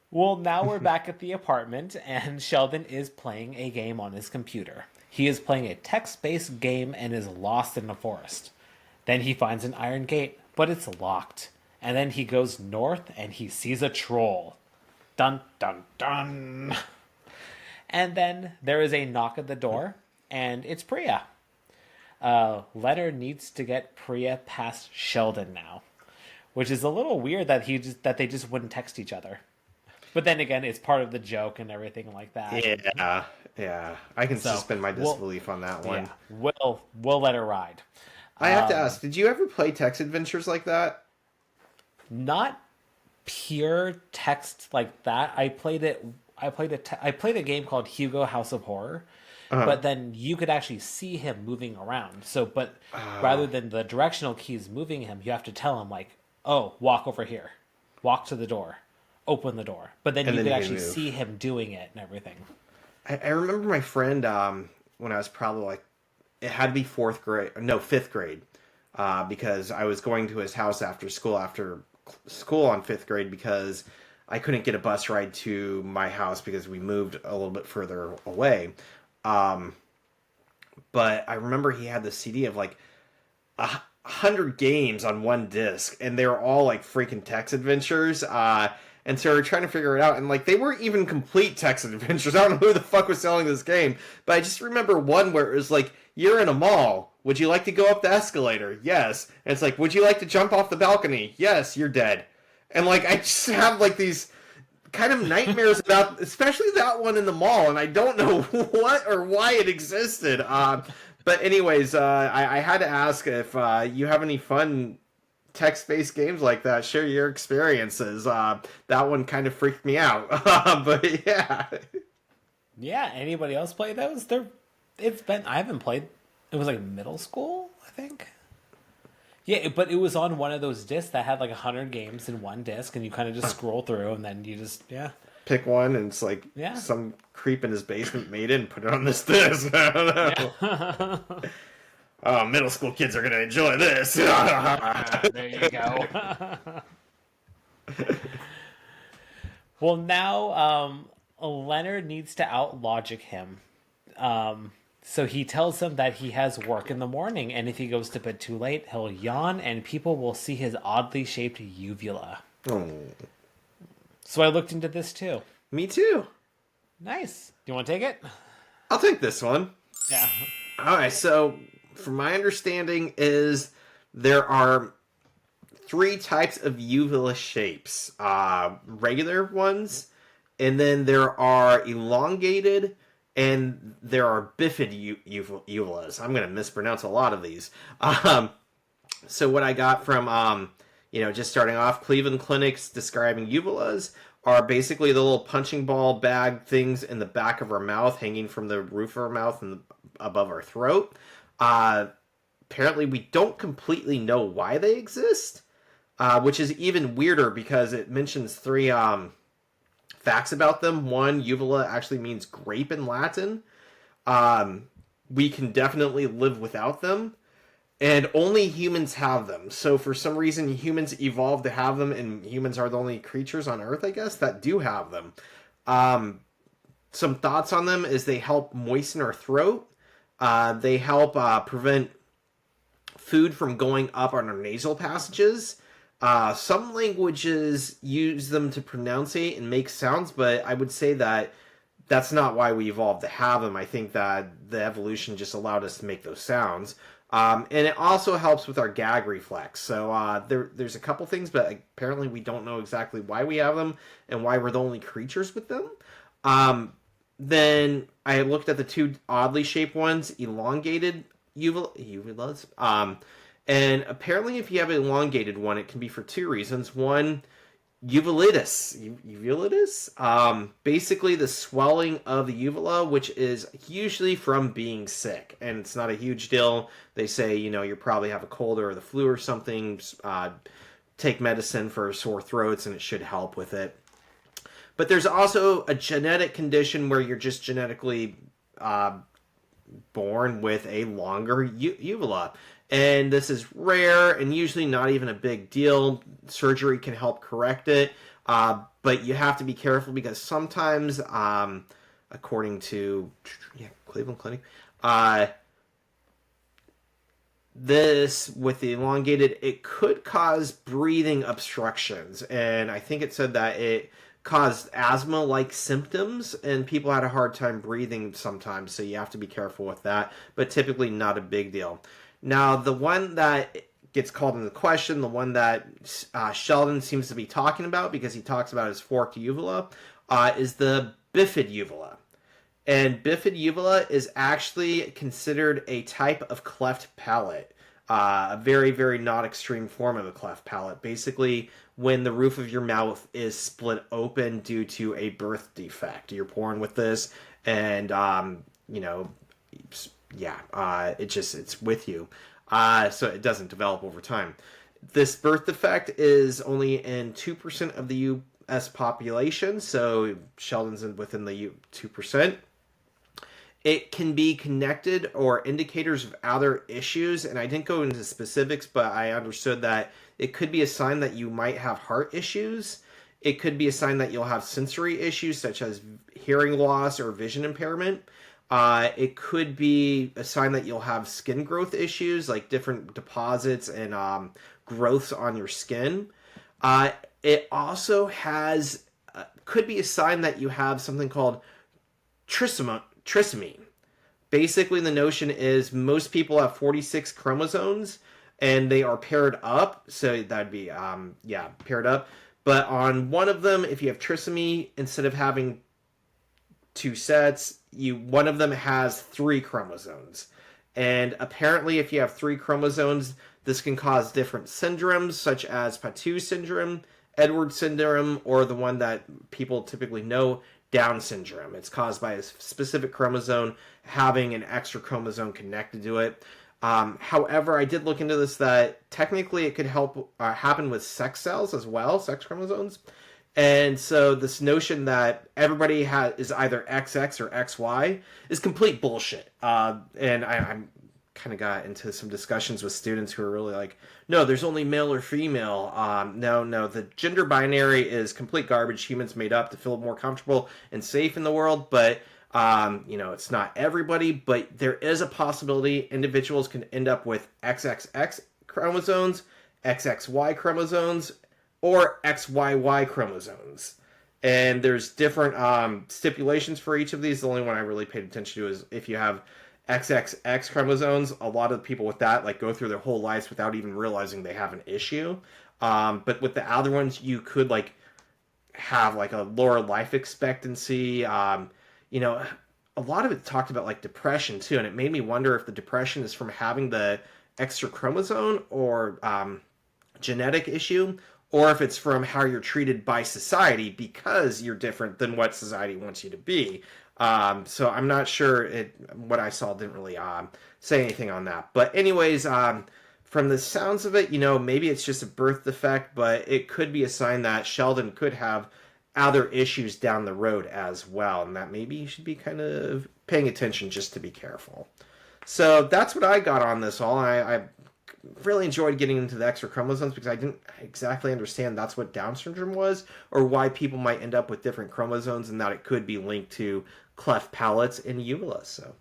Well, now we're back at the apartment, and Sheldon is playing a game on his computer. He is playing a text-based game and is lost in the forest. Then he finds an iron gate, but it's locked. And then he goes north, and he sees a troll. Dun, dun, dun. And then there is a knock at the door, and it's Priya. Leonard needs to get Priya past Sheldon now, which is a little weird that they just wouldn't text each other. But then again, it's part of the joke and everything like that. Yeah. I can suspend my disbelief on that one. Yeah, we'll let it ride. I have to ask, did you ever play text adventures like that? Not pure text like that. I played a game called Hugo House of Horror. But then you could actually see him moving around. Rather than the directional keys moving him, you have to tell him like, oh, walk over here. Walk to the door. Open the door. But then you could actually see him doing it and everything. I remember my friend when I was probably like, it had to be fifth grade, because I was going to his house after school on fifth grade because I couldn't get a bus ride to my house because we moved a little bit further away. But I remember he had the CD of like 100 games on one disc, and they were all like freaking text adventures. And so we're trying to figure it out. And like, they weren't even complete text adventures. I don't know who the fuck was selling this game. But I just remember one where it was like, you're in a mall. Would you like to go up the escalator? Yes. And it's like, would you like to jump off the balcony? Yes, you're dead. And like, I just have like these kind of nightmares about, especially that one in the mall. And I don't know what or why it existed. But anyways, I had to ask if you have any fun text-based games like that. Share your experiences. That one kind of freaked me out. But yeah. Yeah, anybody else play those? I haven't played. It was like middle school, I think. Yeah, but it was on one of those discs that had like 100 games in one disc, and you kind of just scroll through, and then you just pick one, and it's like some creep in his basement made it and put it on this disc. I don't know. Yeah. Oh, middle school kids are going to enjoy this. There you go. Well, now Leonard needs to out-logic him. So he tells him that he has work in the morning, and if he goes to bed too late, he'll yawn, and people will see his oddly shaped uvula. Oh. So I looked into this, too. Me, too. Nice. Do you want to take it? I'll take this one. Yeah. All right, so from my understanding is there are 3 types of uvula shapes. Regular ones, and then there are elongated, and there are bifid uvulas. I'm going to mispronounce a lot of these. So what I got from, just starting off, Cleveland Clinic's describing uvulas are basically the little punching ball bag things in the back of our mouth, hanging from the roof of our mouth and above our throat. Apparently, we don't completely know why they exist, which is even weirder because it mentions three facts about them. One, uvula actually means grape in Latin. We can definitely live without them, and only humans have them. So for some reason, humans evolved to have them, and humans are the only creatures on Earth, I guess, that do have them. Some thoughts on them is they help moisten our throat. They help prevent food from going up on our nasal passages. Some languages use them to pronunciate and make sounds, but I would say that that's not why we evolved to have them. I think that the evolution just allowed us to make those sounds. And it also helps with our gag reflex. So there's a couple things, but apparently we don't know exactly why we have them and why we're the only creatures with them. Then I looked at the two oddly shaped ones, elongated uvulas. And apparently if you have an elongated one, it can be for two reasons. One, uvulatus, basically the swelling of the uvula, which is usually from being sick, and it's not a huge deal. They say, you probably have a cold or the flu or something, take medicine for sore throats and it should help with it. But there's also a genetic condition where you're just genetically born with a longer uvula. And this is rare and usually not even a big deal. Surgery can help correct it. But you have to be careful because sometimes, according to Cleveland Clinic, this, with the elongated, it could cause breathing obstructions. And I think it said that it caused asthma-like symptoms, and people had a hard time breathing sometimes, so you have to be careful with that, but typically not a big deal. Now, the one that gets called into question, the one that Sheldon seems to be talking about, because he talks about his forked uvula, is the bifid uvula. And bifid uvula is actually considered a type of cleft palate. A very, very not extreme form of a cleft palate. Basically, when the roof of your mouth is split open due to a birth defect. You're born with this, and, it's with you. So it doesn't develop over time. This birth defect is only in 2% of the U.S. population, so Sheldon's within the 2%. It can be connected or indicators of other issues, and I didn't go into specifics, but I understood that it could be a sign that you might have heart issues. It could be a sign that you'll have sensory issues, such as hearing loss or vision impairment. It could be a sign that you'll have skin growth issues, like different deposits and growths on your skin. It also could be a sign that you have something called trisomy. Basically, the notion is most people have 46 chromosomes, and they are paired up. So that'd be, paired up. But on one of them, if you have trisomy, instead of having two sets, one of them has 3 chromosomes. And apparently, if you have 3 chromosomes, this can cause different syndromes, such as Patu syndrome, Edwards syndrome, or the one that people typically know, Down syndrome. It's caused by a specific chromosome having an extra chromosome connected to it. However, I did look into this, that technically it could happen with sex cells as well, sex chromosomes. And so this notion that everybody is either XX or XY is complete bullshit. And I'm kind of got into some discussions with students who are really like, no, there's only male or female. No, the gender binary is complete garbage. Humans made up to feel more comfortable and safe in the world, but it's not everybody. But there is a possibility individuals can end up with XXX chromosomes, XXY chromosomes, or XYY chromosomes. And there's different stipulations for each of these. The only one I really paid attention to is if you have XXX chromosomes, a lot of people with that go through their whole lives without even realizing they have an issue. But with the other ones, you could have a lower life expectancy. A lot of it talked about depression too, and it made me wonder if the depression is from having the extra chromosome or genetic issue, or if it's from how you're treated by society because you're different than what society wants you to be. So I'm not sure what I saw didn't really say anything on that. But anyways, from the sounds of it, maybe it's just a birth defect, but it could be a sign that Sheldon could have other issues down the road as well, and that maybe you should be kind of paying attention just to be careful. So that's what I got on this all. I really enjoyed getting into the extra chromosomes because I didn't exactly understand that's what Down syndrome was, or why people might end up with different chromosomes, and that it could be linked to cleft palates and uvulas. So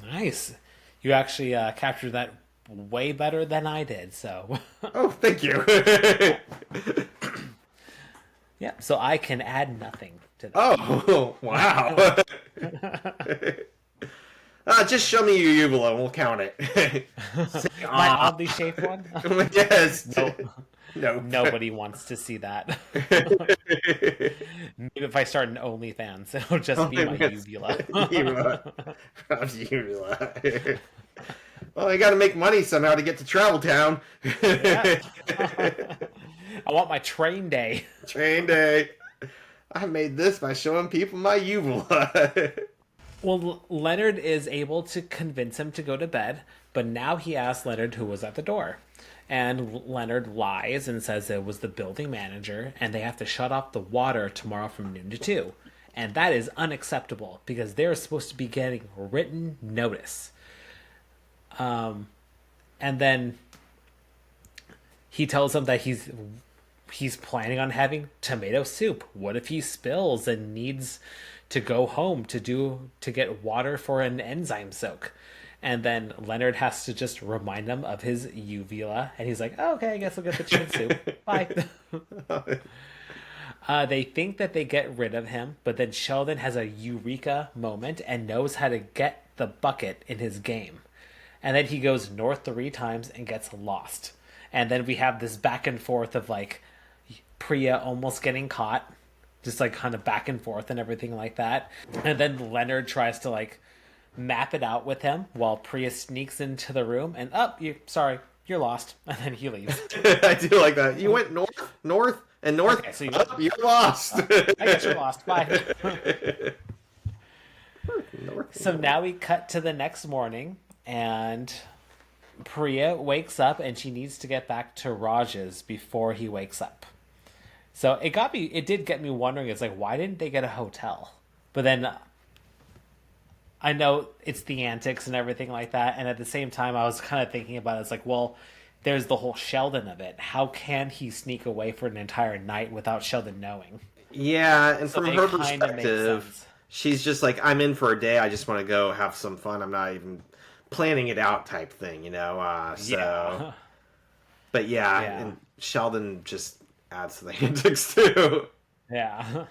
Nice. You actually captured that way better than I did. So, oh, thank you. yeah. So I can add nothing to that. Oh, wow. Just show me your uvula and we'll count it. My oddly shaped one. Yes. No. Nobody wants to see that. Maybe if I start an OnlyFans, it'll just be my uvula. Uvula. Well, I got to make money somehow to get to Travel Town. Yeah. I want my train day. Train day. I made this by showing people my uvula. Well, Leonard is able to convince him to go to bed, but now he asks Leonard who was at the door. And Leonard lies and says it was the building manager, and they have to shut off the water tomorrow from noon to 2. And that is unacceptable because they're supposed to be getting written notice. And then he tells him that he's planning on having tomato soup. What if he spills and needs to go home to get water for an enzyme soak? And then Leonard has to just remind him of his uvula, and he's like, oh, okay, I guess I'll get the chicken soup. Bye. They think that they get rid of him, but then Sheldon has a eureka moment and knows how to get the bucket in his game. And then he goes north 3 times and gets lost. And then we have this back and forth of like Priya almost getting caught, just like kind of back and forth and everything like that. And then Leonard tries to like map it out with him while Priya sneaks into the room and you're lost. And then he leaves. I do like that. You went north, and north. Okay, so you're lost. I guess you're lost. Bye. So now we cut to the next morning, and Priya wakes up and she needs to get back to Raj's before he wakes up. So it did get me wondering, it's like, why didn't they get a hotel? But then I know it's the antics and everything like that, and at the same time I was kind of thinking about it, it's like, well, there's the whole Sheldon of it. How can he sneak away for an entire night without Sheldon knowing? Yeah, and so from her perspective, she's just like, I'm in for a day, I just want to go have some fun, I'm not even planning it out type thing, Yeah. But yeah, and Sheldon just adds to the antics too. Yeah.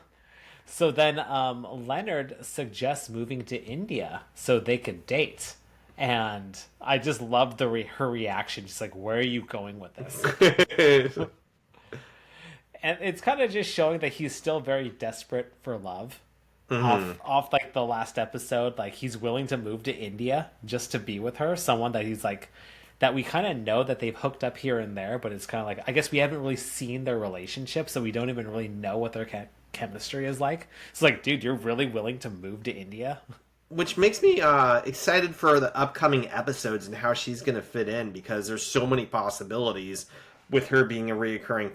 So then Leonard suggests moving to India so they could date. And I just loved her reaction. She's like, where are you going with this? And it's kind of just showing that he's still very desperate for love. Mm-hmm. Off like the last episode, like he's willing to move to India just to be with her. Someone that he's like, that we kind of know that they've hooked up here and there, but it's kind of like, I guess we haven't really seen their relationship, so we don't even really know what their chemistry is like. It's like, dude, you're really willing to move to India? Which makes me excited for the upcoming episodes and how she's going to fit in, because there's so many possibilities with her being a reoccurring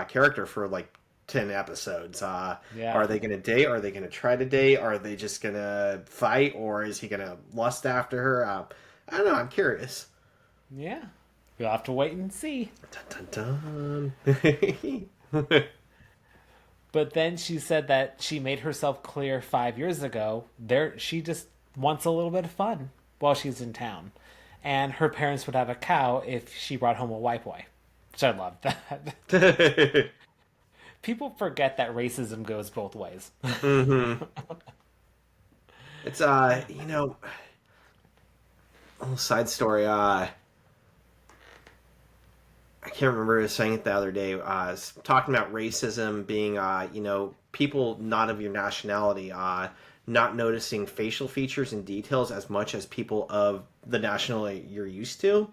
character for like 10 episodes. Are they going to date? Are they going to try to date? Are they just going to fight? Or is he going to lust after her? I don't know. I'm curious. Yeah. We'll have to wait and see. Dun, dun, dun. But then she said that she made herself clear 5 years ago. She just wants a little bit of fun while she's in town. And her parents would have a cow if she brought home a white boy. Which I love that. People forget that racism goes both ways. Mm-hmm. It's, a little side story. I can't remember saying it the other day. Talking about racism being, people not of your nationality, not noticing facial features and details as much as people of the nationality you're used to,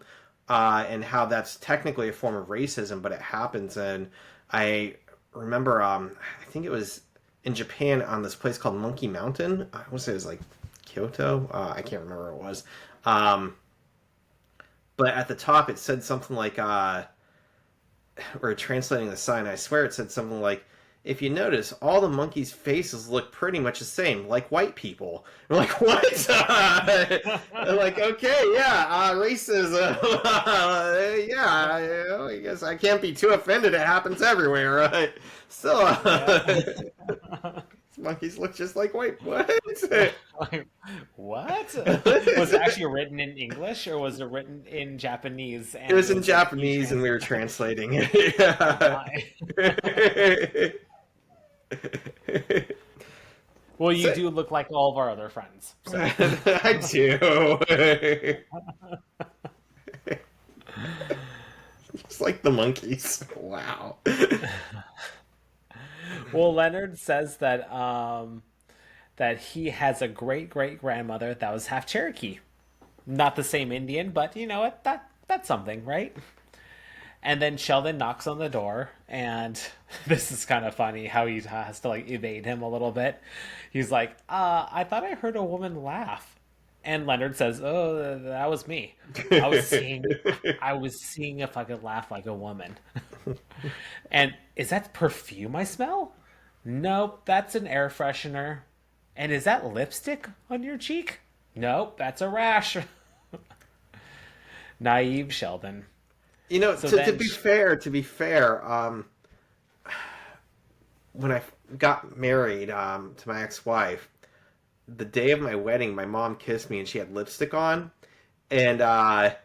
and how that's technically a form of racism, but it happens. And I remember, I think it was in Japan on this place called Monkey Mountain. I want to say it was like Kyoto. I can't remember what it was. But at the top it said something like, or translating the sign, I swear it said something like, if you notice, all the monkeys' faces look pretty much the same, like white people. I'm like, what? I'm like, okay, yeah, racism. Yeah, I guess I can't be too offended. It happens everywhere, right? Still, monkeys look just like white. What? What? Was it actually written in English or was it written in Japanese? And It was in Japanese, and we were translating it. Yeah. Well, you do look like all of our other friends. So. I do. Just like the monkeys. Wow. Well, Leonard says that that he has a great great grandmother that was half Cherokee, not the same Indian, but you know what? That's something, right? And then Sheldon knocks on the door, and this is kind of funny how he has to like evade him a little bit. He's like, I thought I heard a woman laugh. And Leonard says, "Oh, that was me. I was seeing if I could laugh like a woman." And is that perfume I smell? Nope, that's an air freshener. And is that lipstick on your cheek? Nope, that's a rash. Naive Sheldon. You know, So to be fair, when I got married to my ex-wife, the day of my wedding, my mom kissed me and she had lipstick on, and I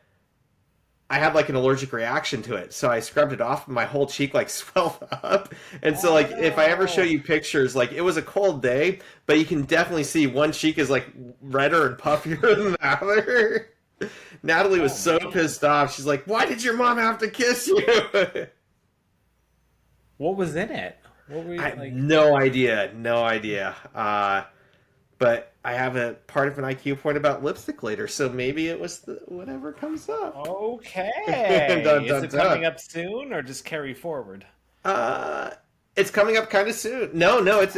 had like an allergic reaction to it, so I scrubbed it off and my whole cheek like swelled up. And so like if I ever show you pictures, like it was a cold day, but you can definitely see one cheek is like redder and puffier than the other. Natalie was so pissed off. She's like, "Why did your mom have to kiss you?" What was in it? What were you, I have no idea. But I have a part of an IQ point about lipstick later, so maybe it was whatever comes up. Okay. Dun, Is dun, it dun. coming up soon, or just carry forward? It's coming up kind of soon. No, it's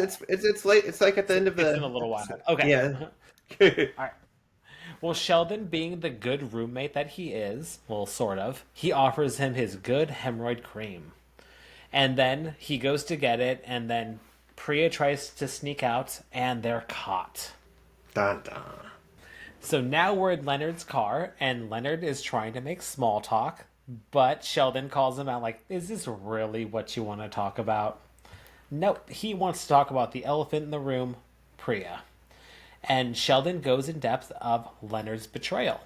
late. It's like at the end of the. It's in a little while. Okay. Yeah. All right. Well, Sheldon, being the good roommate that he is, well, sort of, he offers him his good hemorrhoid cream. And then he goes to get it, and then Priya tries to sneak out, and they're caught. Dun, dun. So now we're in Leonard's car, and Leonard is trying to make small talk, but Sheldon calls him out like, is this really what you want to talk about? Nope, he wants to talk about the elephant in the room, Priya. And Sheldon goes in depth of Leonard's betrayal.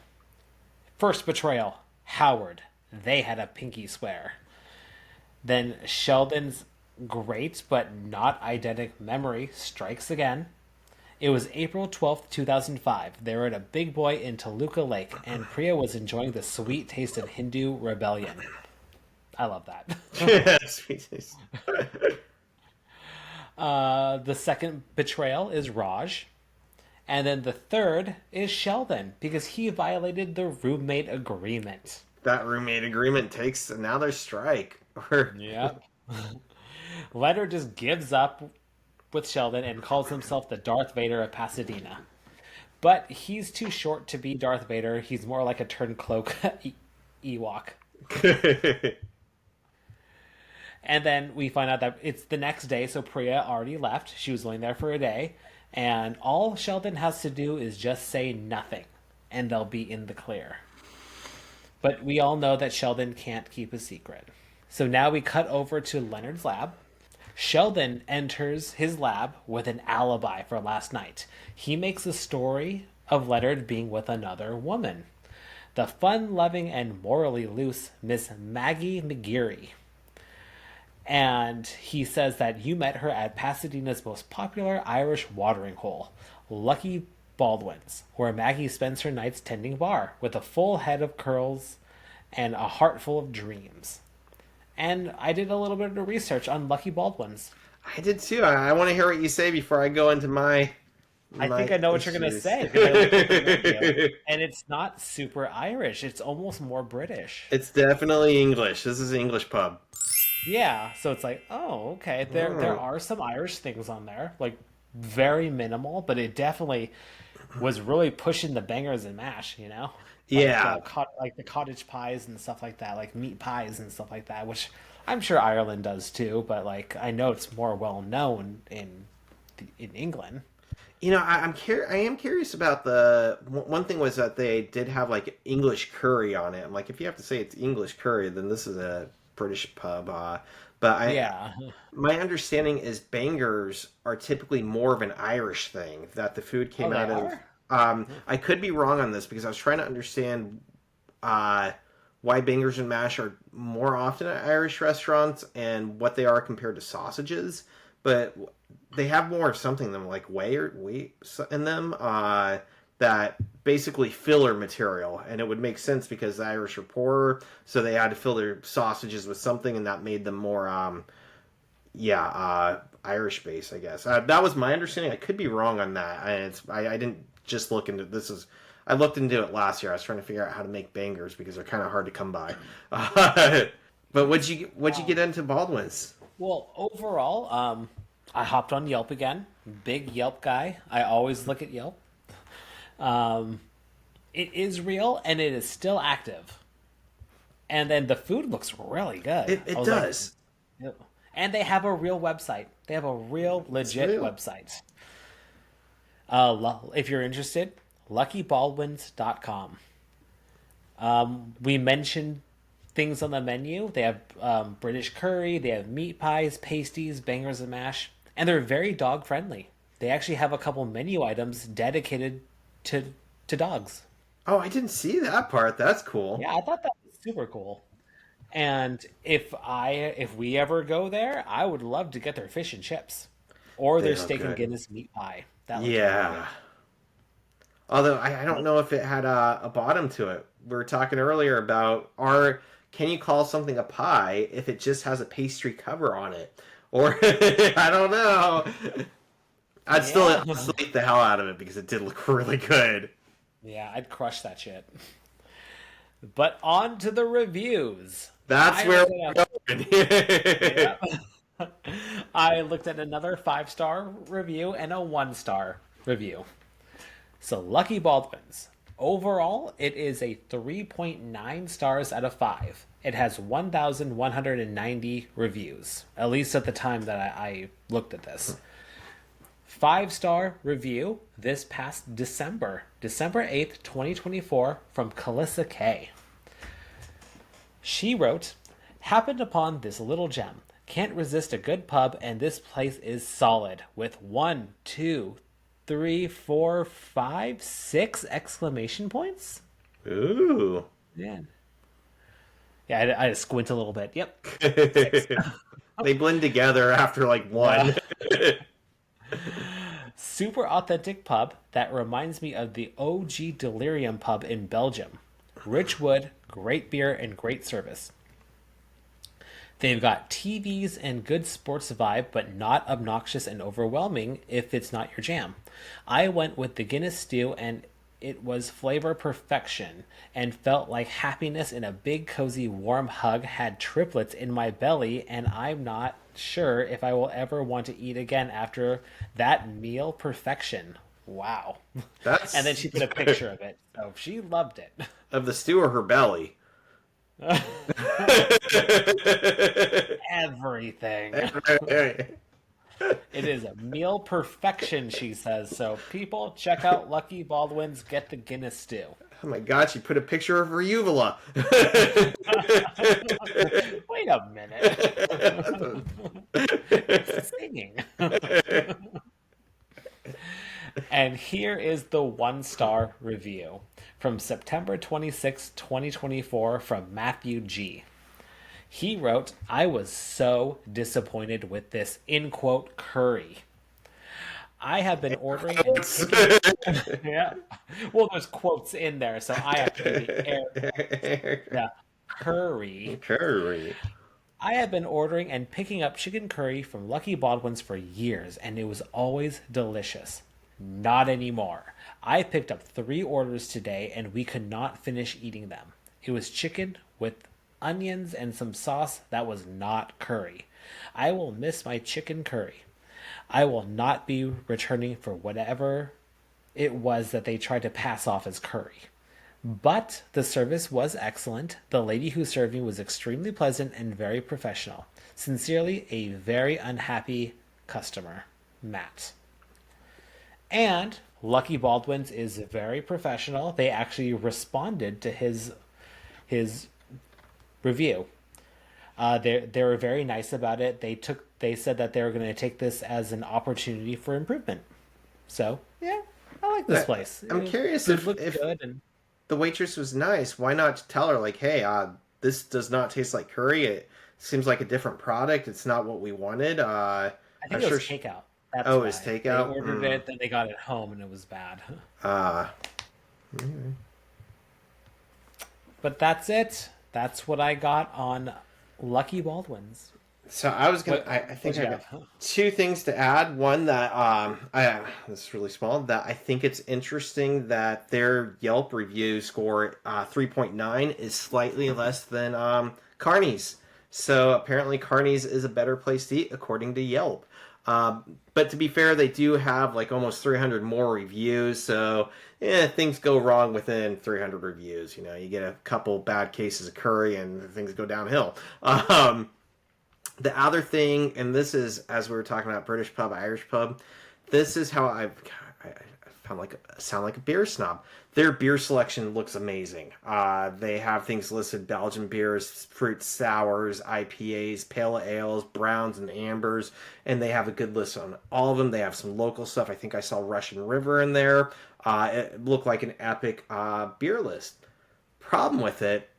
First betrayal, Howard. They had a pinky swear. Then Sheldon's great but not eidetic memory strikes again. It was April 12th, 2005. They were at a big boy in Toluca Lake, and Priya was enjoying the sweet taste of Hindu rebellion. I love that. Sweet taste. The second betrayal is Raj. And then the third is Sheldon, because he violated the roommate agreement. That roommate agreement takes another strike. Yep. Leonard just gives up with Sheldon and calls himself the Darth Vader of Pasadena. But he's too short to be Darth Vader. He's more like a turncloak Ewok. And then we find out that it's the next day, so Priya already left. She was only there for a day. And all Sheldon has to do is just say nothing, and they'll be in the clear. But we all know that Sheldon can't keep a secret. So now we cut over to Leonard's lab. Sheldon enters his lab with an alibi for last night. He makes a story of Leonard being with another woman, the fun-loving and morally loose Miss Maggie McGeary. And he says that you met her at Pasadena's most popular Irish watering hole, Lucky Baldwins, where Maggie spends her nights tending bar with a full head of curls and a heart full of dreams. And I did a little bit of research on Lucky Baldwins. I did too. I want to hear what you say before I go into my I think I know what you're going to say. Because I looked at the video, and it's not super Irish. It's almost more British. It's definitely English. This is an English pub. Yeah, so it's like, oh, okay. There Hmm. are some Irish things on there, like very minimal, but it definitely was really pushing the bangers and mash, like Yeah. like the cottage pies and stuff like that, like meat pies and stuff like that, which I'm sure Ireland does too, but like I know it's more well known in England. I am curious about the one thing was that they did have like English curry on it. I'm like, if you have to say it's English curry, then this is a British pub. But Yeah. my understanding is bangers are typically more of an Irish thing. That the food Oh, came they out of. are? I could be wrong on this because I was trying to understand uh, why bangers and mash are more often at Irish restaurants and what they are compared to sausages. But they have more of something than like whey in them that basically filler material, and it would make sense because the Irish are poorer, so they had to fill their sausages with something, and that made them more Irish base, I guess. That was my understanding. I could be wrong on that. I didn't just look into this. I looked into it last year. I was trying to figure out how to make bangers because they're kind of hard to come by. But what'd you get into Baldwins? Well, overall, I hopped on Yelp again. Big Yelp guy. I always look at Yelp. Um, it is real and it is still active. And then the food looks really good. I It was like, does. "Ew." And they have a real website. They have a real It's legit real. website. If you're interested, luckybaldwins.com. We mentioned things on the menu. They have British curry, they have meat pies, pasties, bangers and mash, and they're very dog friendly. They actually have a couple menu items dedicated to to dogs. Oh, I didn't see that part. That's cool. Yeah, I thought that was super cool. And if we ever go there, I would love to get their fish and chips or They their look steak and good. Guinness meat pie. That looks really good. Yeah. Although I don't know if it had a bottom to it. We were talking earlier about can you call something a pie if it just has a pastry cover on it? Or I don't know. Yeah. I'd still eat the hell out of it because it did look really good. Yeah, I'd crush that shit. But on to the reviews. That's I where looked at we're going. yeah. I looked at another 5-star review and a 1-star review. So Lucky Baldwins. Overall, it is a 3.9 stars out of 5. It has 1,190 reviews, at least at the time that I looked at this. 5-star review this past December 8th, 2024, from Calissa K. She wrote, happened upon this little gem. Can't resist a good pub, and this place is solid. With one, two, three, four, five, six exclamation points? Ooh. Yeah. Yeah, I just squint a little bit. Yep. 6. They blend together after like Yeah. one. Super authentic pub that reminds me of the OG Delirium pub in Belgium. Rich wood, great beer, and great service. They've got TVs and good sports vibe, but not obnoxious and overwhelming if it's not your jam. I went with the Guinness stew and it was flavor perfection and felt like happiness in a big cozy warm hug had triplets in my belly and I'm not sure if I will ever want to eat again after that meal perfection. Wow. And then That's she put a picture of it. So she loved it. of the stew or her belly. Everything. It is a meal perfection, she says. So, people, check out Lucky Baldwin's Get the Guinness Stew. Oh my god, she put a picture of her uvula. Wait a minute. It's singing. And here is the 1-star review from September 26, 2024, from Matthew G. He wrote, I was so disappointed with this, in quote, curry. I have been ordering and picking. Yeah. Well, there's quotes in there, so I have to do the air quotes. Yeah. Curry. Curry. I have been ordering and picking up chicken curry from Lucky Baldwin's for years, and it was always delicious. Not anymore. I picked up 3 orders today, and we could not finish eating them. It was chicken with onions and some sauce that was not curry. I will miss my chicken curry. I will not be returning for whatever it was that they tried to pass off as curry. But the service was excellent. The lady who served me was extremely pleasant and very professional. Sincerely, a very unhappy customer, Matt. And Lucky Baldwins is very professional. They actually responded to his review. They were very nice about it. They said that they were going to take this as an opportunity for improvement. So yeah, I like this place. I'm curious It looked if good, and the waitress was nice. Why not tell her like, hey, this does not taste like curry. It seems like a different product. It's not what we wanted. I think I'm it sure. was takeout. That's Oh, why it's they takeout. ordered it, then they got it home, and it was bad. Uh, But that's it. That's what I got on Lucky Baldwins. so I was gonna. What, I think what I you got got? two things to add. One that this is really small. That I think it's interesting that their Yelp review score 3.9 is slightly less than Carney's. So apparently Carney's is a better place to eat according to Yelp. But to be fair, they do have like almost 300 more reviews. So things go wrong within 300 reviews. You know, you get a couple bad cases of curry and things go downhill. The other thing, and this is as we were talking about British pub, Irish pub, this is how I sound like a beer snob. Their beer selection looks amazing. They have things listed: Belgian beers, fruit sours, IPAs, pale ales, browns, and ambers, and they have a good list on all of them. They have some local stuff. I think I saw Russian River in there. It looked like an epic beer list. Problem with it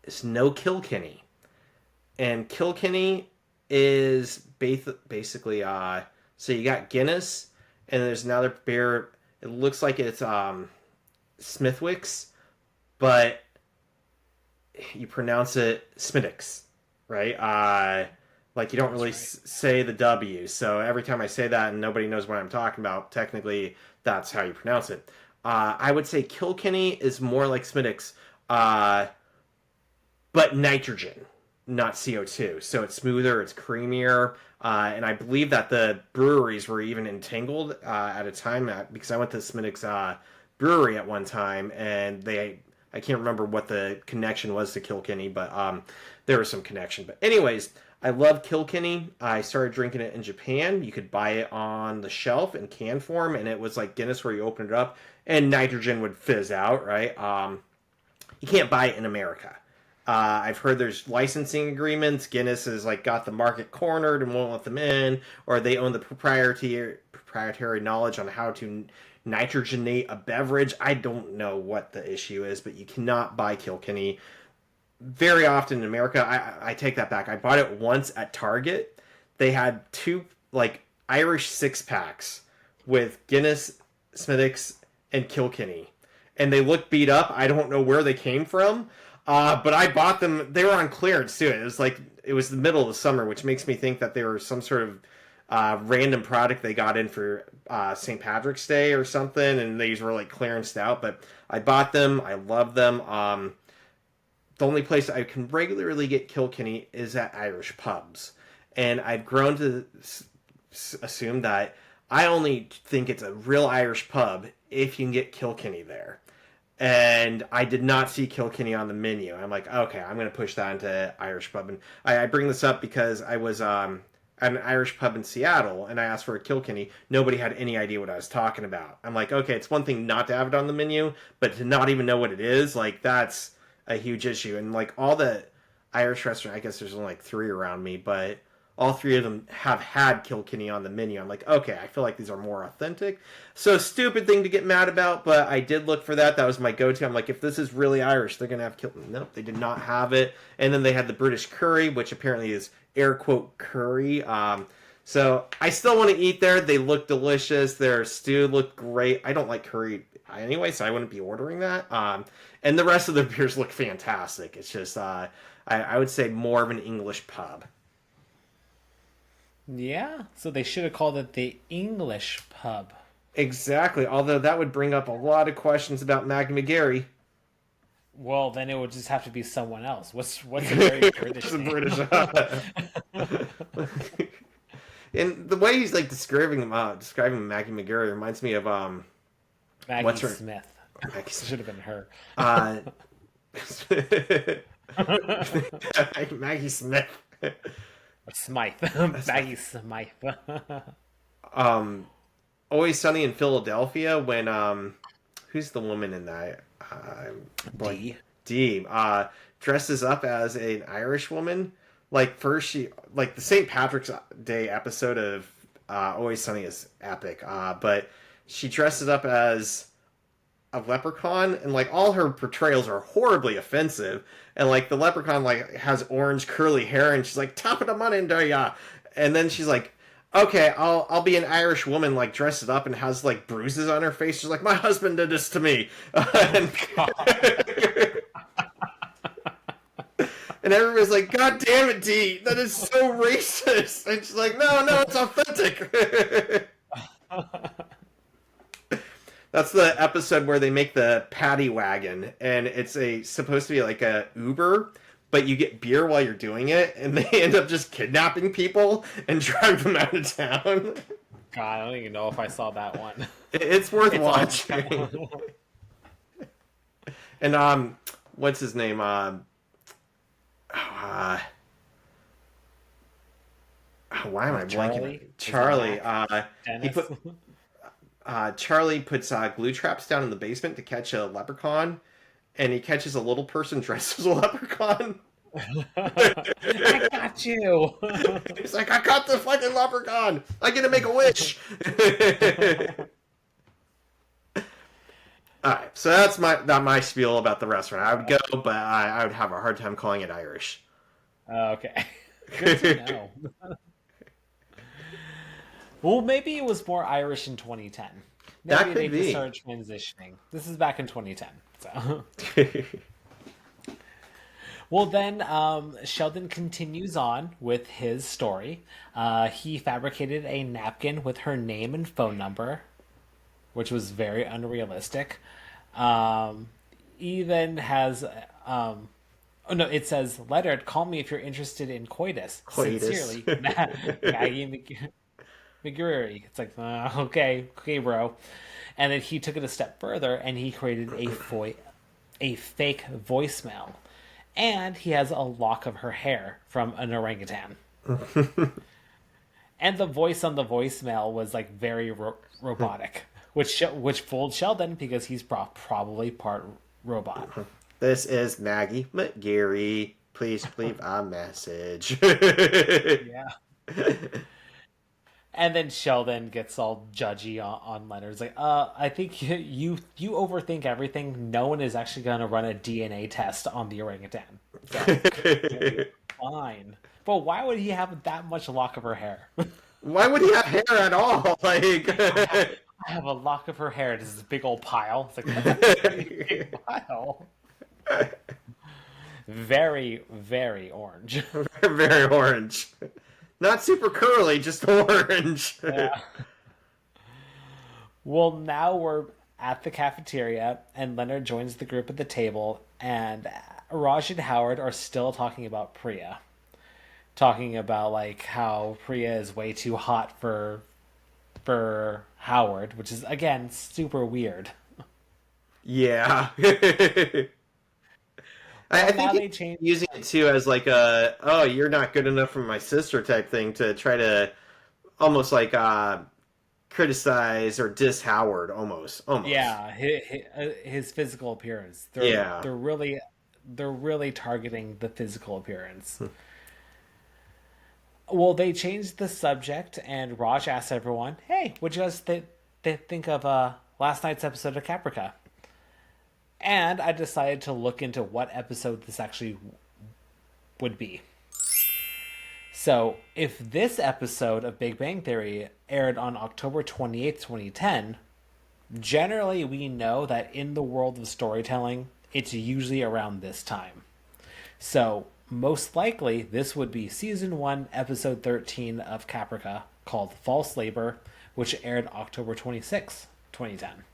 is no Kilkenny, and Kilkenny is basically so you got Guinness, and there's another beer. It looks like it's Smithwick's, but you pronounce it Smithwick's, right? Like you don't really say the W. So every time I say that and nobody knows what I'm talking about, technically that's how you pronounce it. I would say Kilkenny is more like Smithwick's, but nitrogen, not CO2. So it's smoother, it's creamier. And I believe that the breweries were even entangled at a time because I went to Smithwick's brewery at one time, and I can't remember what the connection was to Kilkenny, but there was some connection. But anyways, I love Kilkenny. I started drinking it in Japan. You could buy it on the shelf in can form, and it was like Guinness where you open it up and nitrogen would fizz out, right? You can't buy it in America. I've heard there's licensing agreements. Guinness has like got the market cornered and won't let them in, or they own the proprietary knowledge on how to nitrogenate a beverage. I don't know what the issue is, but you cannot buy Kilkenny very often in America. I take that back. I bought it once at Target. They had two like Irish 6-packs with Guinness, Smithwick's, and Kilkenny, and they looked beat up. I don't know where they came from. But I bought them. They were on clearance too. It was the middle of the summer, which makes me think that they were some sort of random product they got in for St. Patrick's Day or something, and these were like clearanced out. But I bought them. I love them. The only place I can regularly get Kilkenny is at Irish pubs, and I've grown to assume that I only think it's a real Irish pub if you can get Kilkenny there. And I did not see Kilkenny on the menu. I'm like, okay, I'm going to push that into Irish pub. And I bring this up because I was at an Irish pub in Seattle, and I asked for a Kilkenny. Nobody had any idea what I was talking about. I'm like, okay, it's one thing not to have it on the menu, but to not even know what it is, like, that's a huge issue. And, like, all the Irish restaurants, I guess there's only, like, 3 around me, but all 3 of them have had Kilkenny on the menu. I'm like, okay, I feel like these are more authentic. So stupid thing to get mad about, but I did look for that. That was my go-to. I'm like, if this is really Irish, they're going to have Kilkenny. Nope, they did not have it. And then they had the British curry, which apparently is air quote curry. So I still want to eat there. They look delicious. Their stew looked great. I don't like curry anyway, so I wouldn't be ordering that. And the rest of the beers look fantastic. It's just, I would say more of an English pub. Yeah, so they should have called it the English pub. Exactly, although that would bring up a lot of questions about Magna McGarry. Well, then it would just have to be someone else. What's a very British It's a name? British. And the way he's like describing Maggie McGarry reminds me of Maggie what's her Smith. Maggie Smith. Should have been her. Uh, Maggie Smith. Smythe. Maggie Smythe. Um, Always Sunny in Philadelphia when who's the woman in that? Like D. Dee dresses up as an Irish woman. Like first she like the St. Patrick's Day episode of Always Sunny is epic. But she dresses up as a leprechaun and like all her portrayals are horribly offensive. And like the leprechaun like has orange curly hair and she's like top of the money into ya. And then she's like, okay, I'll be an Irish woman like dressed up and has like bruises on her face. She's like, my husband did this to me. And, and everybody's like, God damn it, Dee, that is so racist. And she's like, no, it's authentic. That's the episode where they make the paddy wagon, and it's supposed to be like a Uber, but you get beer while you're doing it, and they end up just kidnapping people and drive them out of town. God, I don't even know if I saw that one. It's worth watching. And what's his name? Why am I blanking? Charlie. He put. Charlie puts glue traps down in the basement to catch a leprechaun, and he catches a little person dressed as a leprechaun. I got you. He's like, I caught the fucking leprechaun. I get to make a wish. All right, so that's my spiel about the restaurant. I would go, but I would have a hard time calling it Irish. Okay. Good to know. Well, maybe it was more Irish in 2010. Maybe That could they be. just started transitioning. This is back in 2010. So. Well, then Sheldon continues on with his story. He fabricated a napkin with her name and phone number, which was very unrealistic. Even has... oh, no, it says, Leonard, call me if you're interested in coitus. Coitus. Sincerely, Maggie McGurry. It's like, okay, bro. And then he took it a step further, and he created a fake voicemail. And he has a lock of her hair from an orangutan. And the voice on the voicemail was like very robotic, which fooled Sheldon because he's probably part robot. This is Maggie McGarry. Please leave a message. Yeah. And then Sheldon gets all judgy on Leonard. It's like, I think you overthink everything. No one is actually going to run a DNA test on the orangutan. So, fine. But why would he have that much lock of her hair? Why would he have hair at all? Like, I have a lock of her hair. This is a big old pile. It's like, that's a pretty big pile. Very, very orange. very orange. Not super curly, just orange. Yeah. Well, now we're at the cafeteria, and Leonard joins the group at the table, and Raj and Howard are still talking about Priya. Talking about, like, how Priya is way too hot for Howard, which is, again, super weird. Yeah. I now they think change- using it too as like a, oh, you're not good enough for my sister type thing to try to almost like criticize or diss Howard almost. Yeah, his physical appearance. They're really targeting the physical appearance. Well, they changed the subject, and Raj asked everyone, "Hey, what'd you guys think of last night's episode of Caprica?" And I decided to look into what episode this actually would be. So, if this episode of Big Bang Theory aired on October 28th, 2010, generally we know that in the world of storytelling, it's usually around this time. So, most likely, this would be Season 1, Episode 13 of Caprica, called False Labor, which aired October 26th, 2010.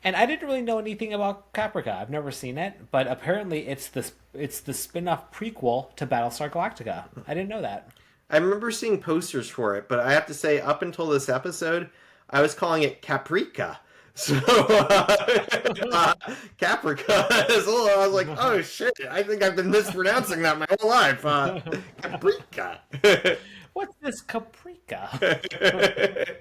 And I didn't really know anything about Caprica. I've never seen it, but apparently it's the spin-off prequel to Battlestar Galactica. I didn't know that. I remember seeing posters for it, but I have to say, up until this episode, I was calling it Caprica. So, Caprica is a little, I was like, oh shit, I think I've been mispronouncing that my whole life. Caprica. What's this Caprica?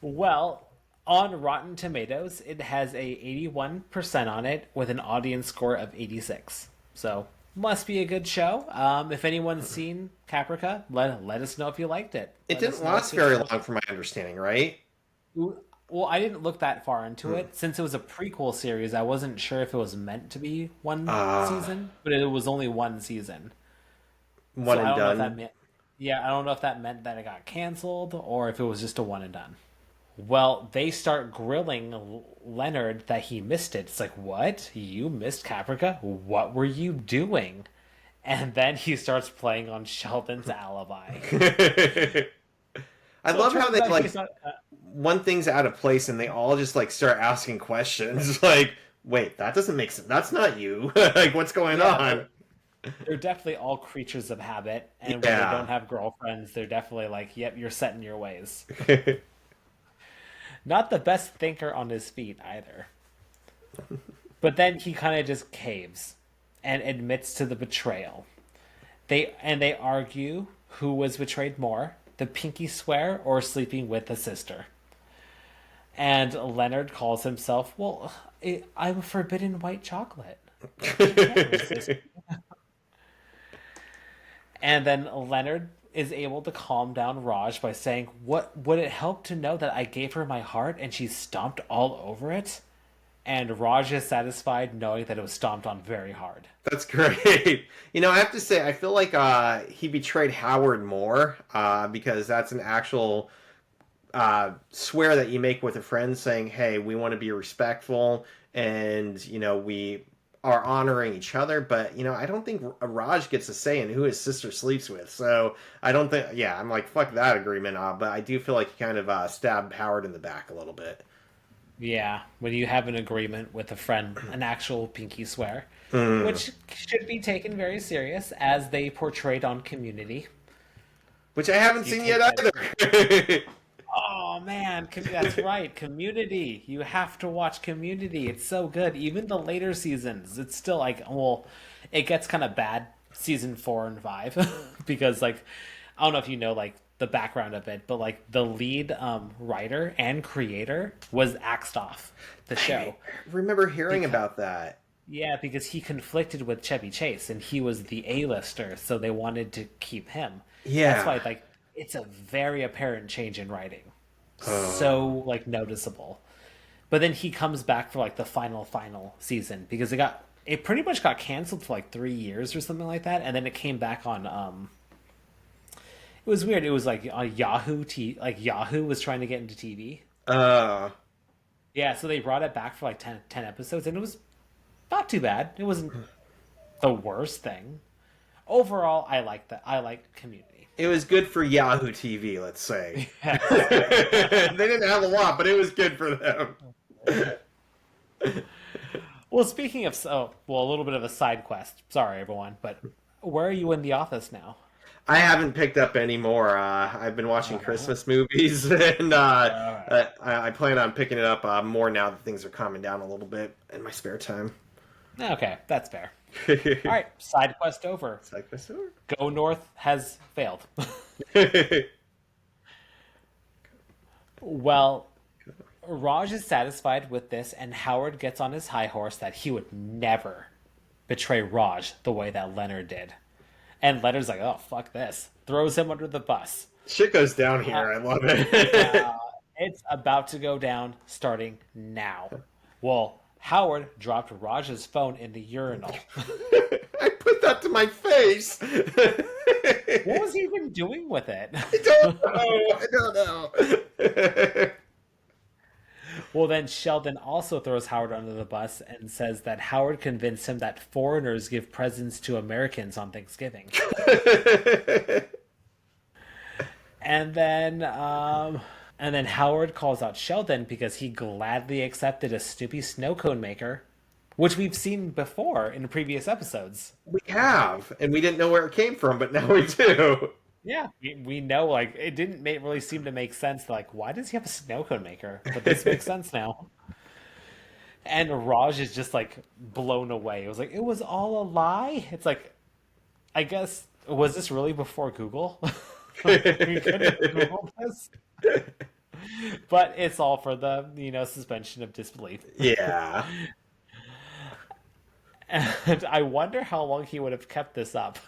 Well, on Rotten Tomatoes, it has a 81% on it with an audience score of 86. So, must be a good show. If anyone's seen Caprica, let us know if you liked it. It Let didn't us know last if you very liked long, from my understanding, right? it. Well, I didn't look that far into it. Since it was a prequel series, I wasn't sure if it was meant to be one Ah, season, but it was only one season. one So I and don't know if that done. meant, yeah, I don't know if that meant that it got canceled or if it was just a one and done. Well, they start grilling Leonard that he missed it. It's like, what? You missed Caprica? What were you doing? And then he starts playing on Sheldon's alibi. I So it love how turns they out like he's not. one thing's out of place and they all just like start asking questions. Like, wait, that doesn't make sense. That's not you. Like, what's going Yeah, on? they're definitely all creatures of habit. And when they Yeah. don't have girlfriends, they're definitely like, yep, you're set in your ways. Not the best thinker on his feet either. But then he kind of just caves and admits to the betrayal. They argue who was betrayed more, the pinky swear or sleeping with the sister. And Leonard calls himself, well, I'm a forbidden white chocolate. She can't resist. And then Leonard is able to calm down Raj by saying, what would it help to know that I gave her my heart and she stomped all over it? And Raj is satisfied knowing that it was stomped on very hard. That's great. You know, I have to say, I feel like he betrayed Howard more because that's an actual swear that you make with a friend saying, hey, we want to be respectful and, you know, we are honoring each other. But, you know, I don't think Raj gets a say in who his sister sleeps with. So I don't think, yeah, I'm like, fuck that agreement. But I do feel like he kind of stabbed Howard in the back a little bit. Yeah, when you have an agreement with a friend, an actual pinky swear, Mm. which should be taken very serious as they portrayed on Community. Which I haven't You seen take yet that. either. Oh man, that's right. Community. You have to watch Community. It's so good. Even the later seasons, it's still like, well, it gets kind of bad season 4 and 5 because like I don't know if you know like the background of it, but like the lead writer and creator was axed off the I show. remember hearing Because, about that. yeah, because he conflicted with Chevy Chase and he was the A-lister, so they wanted to keep him. That's Yeah. why like it's a very apparent change in writing. Oh. So like noticeable. But then he comes back for like the final season because it pretty much got canceled for like 3 years or something like that, and then it came back on it was weird. It was like on like Yahoo was trying to get into TV. Uh, Yeah, so they brought it back for like ten episodes and it was not too bad. It wasn't the worst thing. Overall, I like that. I like Community. it was good for Yahoo TV, let's say. Yes. They didn't have a lot, but it was good for them. Well, speaking of well, a little bit of a side quest. Sorry, everyone, but where are you in the office now? I haven't picked up any more. I've been watching Christmas movies, and All right. I plan on picking it up more now that things are calming down a little bit in my spare time. Okay, that's fair. All right, side quest over. It's like this over. Go North has failed. Well, Raj is satisfied with this, and Howard gets on his high horse that he would never betray Raj the way that Leonard did. And Leonard's like, oh, fuck this. Throws him under the bus. Shit goes down here. I love it. It's about to go down starting now. Well, Howard dropped Raj's phone in the urinal. I put that to my face. What was he even doing with it? I don't know. I don't know. Well, then Sheldon also throws Howard under the bus and says that Howard convinced him that foreigners give presents to Americans on Thanksgiving. And then And then Howard calls out Sheldon because he gladly accepted a Snoopy snow cone maker, which we've seen before in previous episodes. We have, and we didn't know where it came from, but now we do. Yeah, we know, like, it didn't really seem to make sense. Like, why does he have a snow cone maker? But this makes sense now. And Raj is just, like, blown away. It was like, it was all a lie? It's like, I guess, was this really before Google? We couldn't Google this? But it's all for the, suspension of disbelief. Yeah. And I wonder how long he would have kept this up.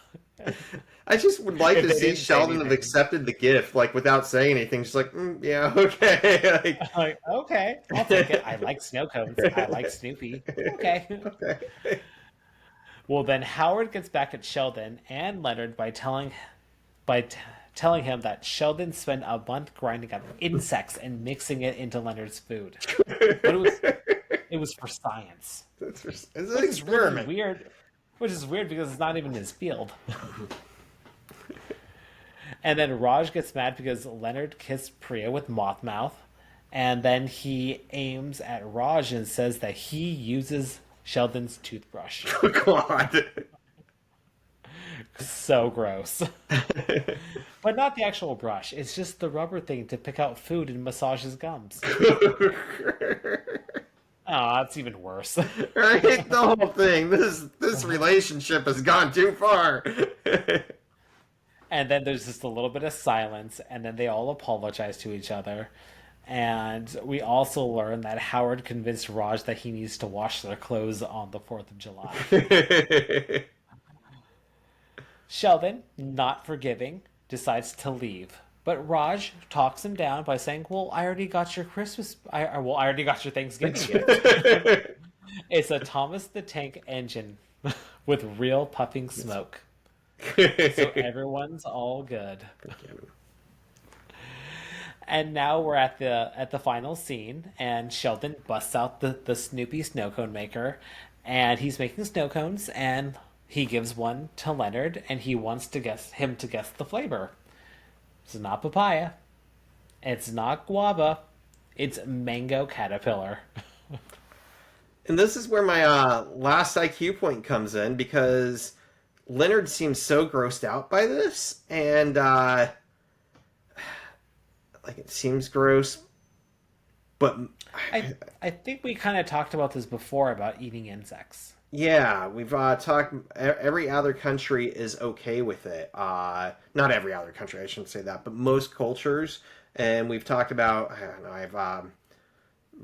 I just would like If to they see didn't say Sheldon have anything. accepted the gift, like without saying anything. Just like, yeah, okay. Like, okay, I'll take it. I like snow cones. I like Snoopy. Okay. Okay. Well, then Howard gets back at Sheldon and Leonard by telling him that Sheldon spent a month grinding up insects and mixing it into Leonard's food. But it was for science. It's an Which is really experiment. weird. Which is weird because it's not even his field. And then Raj gets mad because Leonard kissed Priya with moth mouth. And then he aims at Raj and says that he uses Sheldon's toothbrush. Oh, God. So gross. But not the actual brush. It's just the rubber thing to pick out food and massage his gums. Oh, that's even worse. Right? The whole thing. This relationship has gone too far. And then there's just a little bit of silence, and then they all apologize to each other. And we also learn that Howard convinced Raj that he needs to wash their clothes on the 4th of July. Sheldon, not forgiving, decides to leave. But Raj talks him down by saying, well, I already got your I already got your Thanksgiving gift. It's a Thomas the Tank engine with real puffing smoke. So everyone's all good. And now we're at the final scene, and Sheldon busts out the Snoopy snow cone maker, and he's making snow cones, and he gives one to Leonard, and he wants him to guess the flavor. It's not papaya. It's not guava. It's mango caterpillar. And this is where my last IQ point comes in, because Leonard seems so grossed out by this, and like, it seems gross, but I think we kind of talked about this before about eating insects. yeah, we've talked. Every other country is okay with it. Not every other country, I shouldn't say that, but most cultures. And we've talked about. I don't know. I've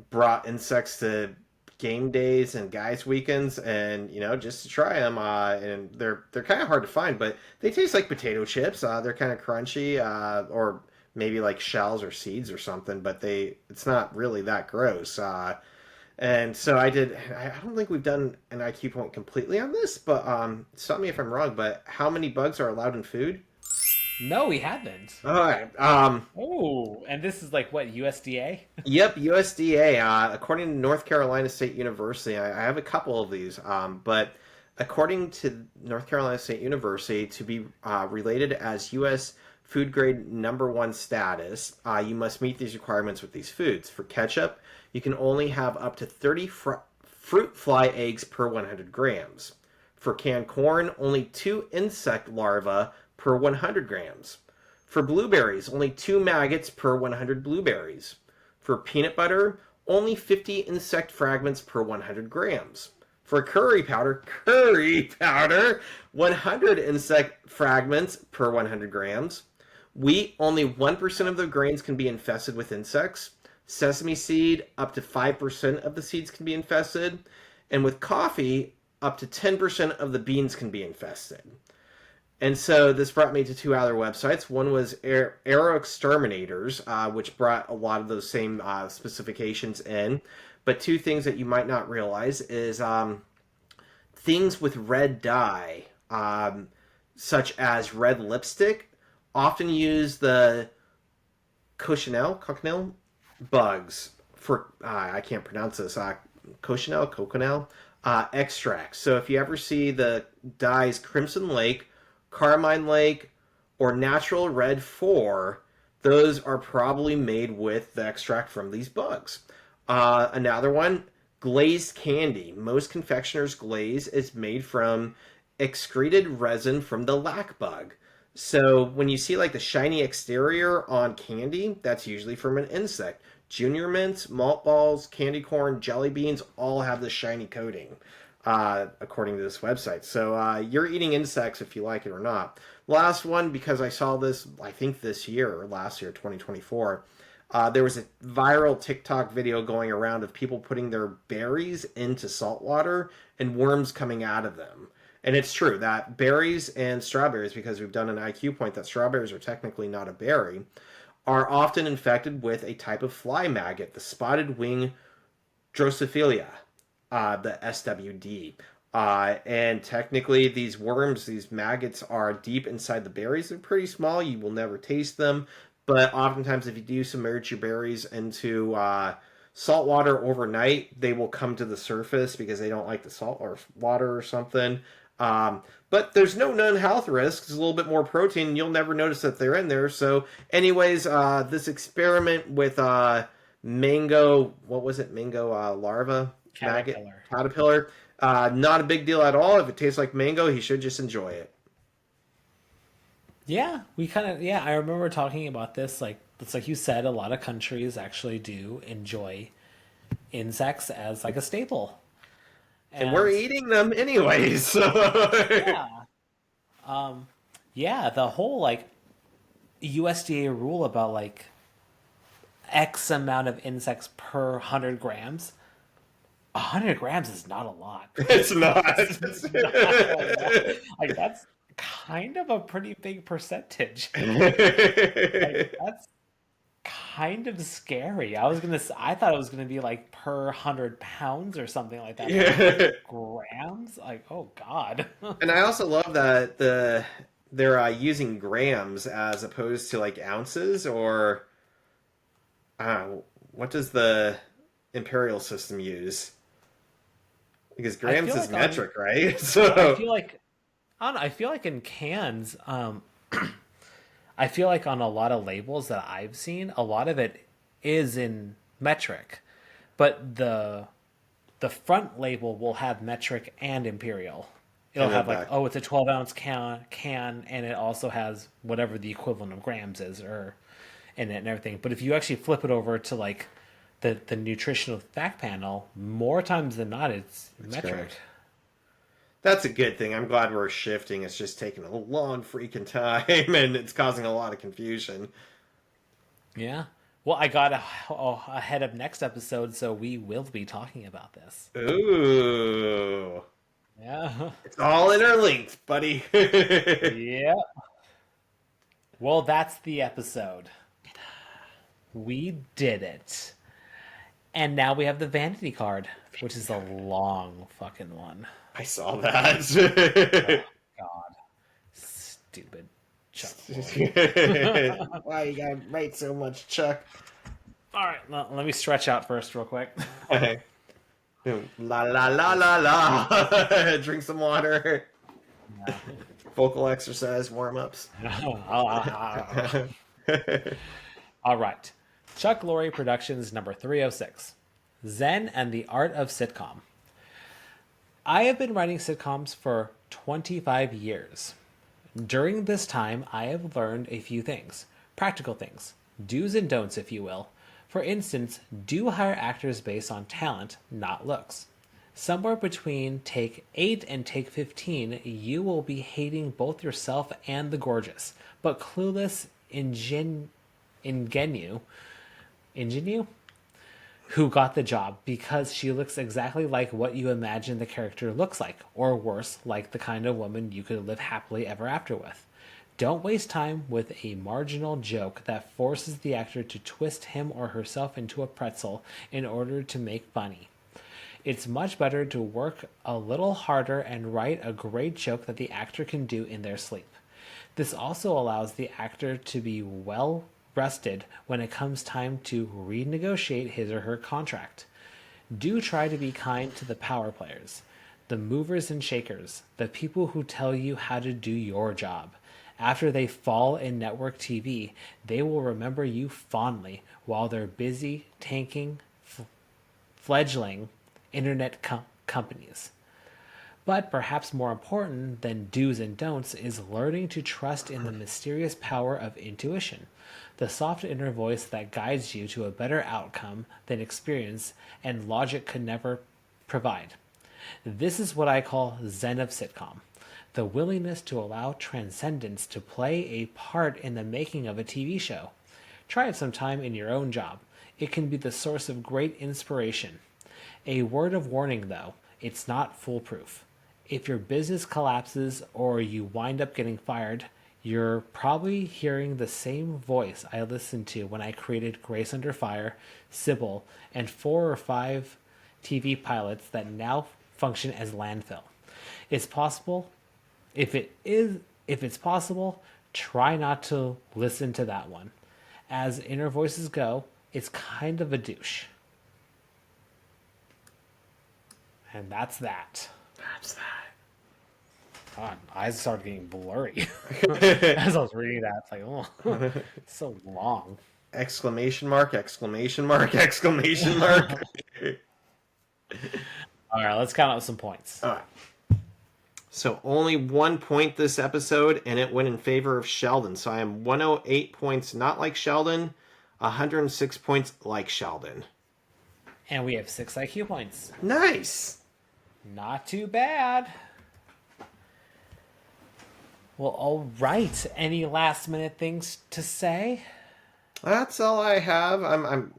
brought insects to game days and guys' weekends, and just to try them. And they're kind of hard to find, but they taste like potato chips. They're kind of crunchy, or maybe like shells or seeds or something. But it's not really that gross. And so I don't think we've done an IQ point completely on this, but stop me if I'm wrong, but how many bugs are allowed in food? No, we haven't. All right. Oh, and this is like what, USDA? Yep, USDA. According to North Carolina State University, I have a couple of these, but according to North Carolina State University, to be related as U.S. food grade #1 status, you must meet these requirements with these foods. For ketchup, you can only have up to 30 fruit fly eggs per 100 grams. For canned corn, only 2 insect larvae per 100 grams. For blueberries, only 2 maggots per 100 blueberries. For peanut butter, only 50 insect fragments per 100 grams. For curry powder, 100 insect fragments per 100 grams. Wheat, only 1% of the grains can be infested with insects. Sesame seed, up to 5% of the seeds can be infested. And with coffee, up to 10% of the beans can be infested. And so this brought me to 2 other websites. One was Aero Exterminators, which brought a lot of those same specifications in. But 2 things that you might not realize is things with red dye, such as red lipstick, often use the cochineal bugs for, I can't pronounce this, cochineal extract. So if you ever see the dyes Crimson Lake, Carmine Lake, or Natural Red 4, those are probably made with the extract from these bugs. Another one, glazed candy. Most confectioners' glaze is made from excreted resin from the lac bug. So when you see like the shiny exterior on candy, that's usually from an insect. Junior mints, malt balls, candy corn, jelly beans all have this shiny coating, according to this website. So you're eating insects if you like it or not. Last one, because I saw this, I think this year or last year, 2024. There was a viral TikTok video going around of people putting their berries into salt water and worms coming out of them. And it's true that berries and strawberries, because we've done an IQ point that strawberries are technically not a berry, are often infected with a type of fly maggot, the spotted wing Drosophila, the SWD. And technically, these worms, these maggots, are deep inside the berries. They're pretty small. You will never taste them. But oftentimes, if you do submerge your berries into salt water overnight, they will come to the surface because they don't like the salt or water or something. But there's no known health risks. There's a little bit more protein. You'll never notice that they're in there. So, anyways, this experiment with mango, what was it? Mango larva? Maggot? Caterpillar. Not a big deal at all. If it tastes like mango, he should just enjoy it. Yeah, we kind of, yeah, I remember talking about this. Like, it's like you said, a lot of countries actually do enjoy insects as like a staple. And we're And eating them anyways. So. yeah, yeah, the whole like USDA rule about like X amount of insects per 100 grams. 100 grams is not a lot. It's not. It's not a lot. Like, that's kind of a pretty big percentage. Like, that's kind of scary. I thought it was gonna be like per 100 pounds or something like that, but Yeah. 100 grams? Like, oh God. And I also love that they're using grams as opposed to like ounces or what does the imperial system use? Because I grams feel is like on, metric, right? I So feel like, I don't know, I feel like in cans, I feel like on a lot of labels that I've seen, a lot of it is in metric, but the front label will have metric and imperial. It'll and then have like, back. oh, it's a 12-ounce can, and it also has whatever the equivalent of grams is, or in it and everything. But if you actually flip it over to like the nutritional fact panel, more times than not, it's That's metric. correct. That's a good thing. I'm glad we're shifting. It's just taking a long freaking time and it's causing a lot of confusion. Yeah. Well, I got ahead of next episode, so we will be talking about this. Ooh. Yeah. It's all interlinked, buddy. Yeah. Well, that's the episode. We did it. And now we have the vanity card, which is a long fucking one. I saw that. Oh, God. Stupid Chuck Lorre. Why you gotta write so much, Chuck? All right, let me stretch out first, real quick. La la la la la. Drink some water. Yeah. Vocal exercise warm ups. All right. Chuck Lorre Productions number 306, Zen and the Art of Sitcom. I have been writing sitcoms for 25 years. During this time, I have learned a few things, practical things, do's and don'ts, if you will. For instance, do hire actors based on talent, not looks. Somewhere between take 8 and take 15, you will be hating both yourself and the gorgeous, but clueless ingenue, who got the job because she looks exactly like what you imagine the character looks like, or worse, like the kind of woman you could live happily ever after with. Don't waste time with a marginal joke that forces the actor to twist him or herself into a pretzel in order to make funny. It's much better to work a little harder and write a great joke that the actor can do in their sleep. This also allows the actor to be well rested when it comes time to renegotiate his or her contract. Do try to be kind to the power players, the movers and shakers, the people who tell you how to do your job. After they fall in network TV, they will remember you fondly while they're busy tanking fledgling internet companies. But perhaps more important than do's and don'ts is learning to trust in the mysterious power of intuition, the soft inner voice that guides you to a better outcome than experience and logic could never provide. This is what I call Zen of sitcom, the willingness to allow transcendence to play a part in the making of a TV show. Try it sometime in your own job. It can be the source of great inspiration. A word of warning though, it's not foolproof. If your business collapses or you wind up getting fired, you're probably hearing the same voice I listened to when I created Grace Under Fire, Sybil, and 4 or 5 TV pilots that now function as landfill. It's possible. If it's possible, try not to listen to that one. As inner voices go, it's kind of a douche. And that's that. That's that. God, eyes started getting blurry as I was reading that. It's like, oh, it's so long. Exclamation mark, exclamation mark, exclamation mark. All right, let's count out some points. All right. So only 1 point this episode, and it went in favor of Sheldon. So I am 108 points not like Sheldon, 106 points like Sheldon. And we have 6 IQ points. Nice. Not too bad. Well, all right. Any last minute things to say? That's all I have. I'm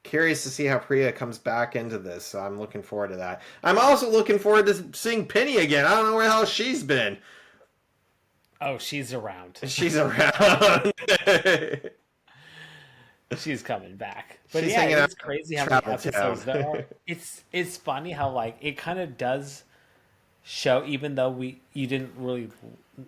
curious to see how Priya comes back into this. So I'm looking forward to that. I'm also looking forward to seeing Penny again. I don't know where the hell she's been. Oh, she's around. She's around. She's coming back. But She's yeah, hanging it's out crazy how Travel many episodes Town. there are. It's funny how like it kind of does show, even though you didn't really.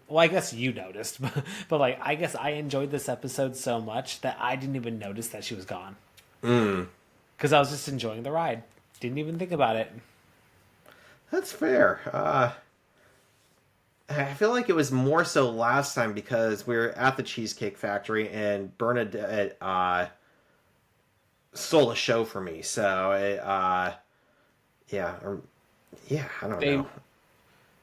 Well, I guess you noticed, but like I guess I enjoyed this episode so much that I didn't even notice that she was gone. Because I was just enjoying the ride. Didn't even think about it. That's fair. I feel like it was more so last time because we were at the Cheesecake Factory and Bernadette stole a show for me. So, I don't know.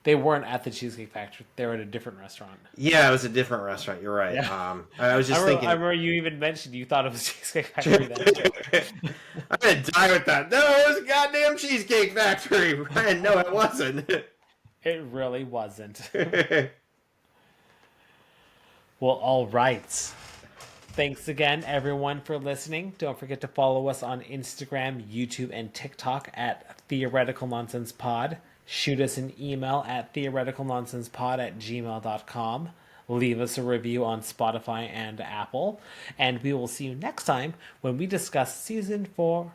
They weren't at the Cheesecake Factory. They were at a different restaurant. Yeah, it was a different restaurant. You're right. Yeah. I was just thinking. I remember you even mentioned you thought it was Cheesecake Factory then. I'm going to die with that. No, it was a goddamn Cheesecake Factory. Ryan, no, it wasn't. It really wasn't. Well, all right. Thanks again, everyone, for listening. Don't forget to follow us on Instagram, YouTube, and TikTok at Theoretical Nonsense Pod. Shoot us an email at theoreticalnonsencepod@gmail.com. Leave us a review on Spotify and Apple. And we will see you next time when we discuss Season 4,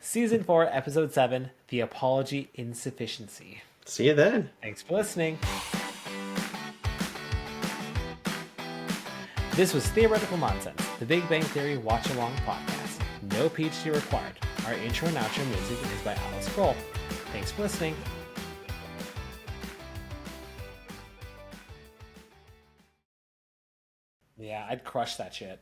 Episode 7, The Apology Insufficiency. See you then. Thanks for listening. This was Theoretical Nonsense, the Big Bang Theory watch-along podcast. No PhD required. Our intro and outro music is by Alice Kroll. Thanks for listening. Yeah, I'd crush that shit.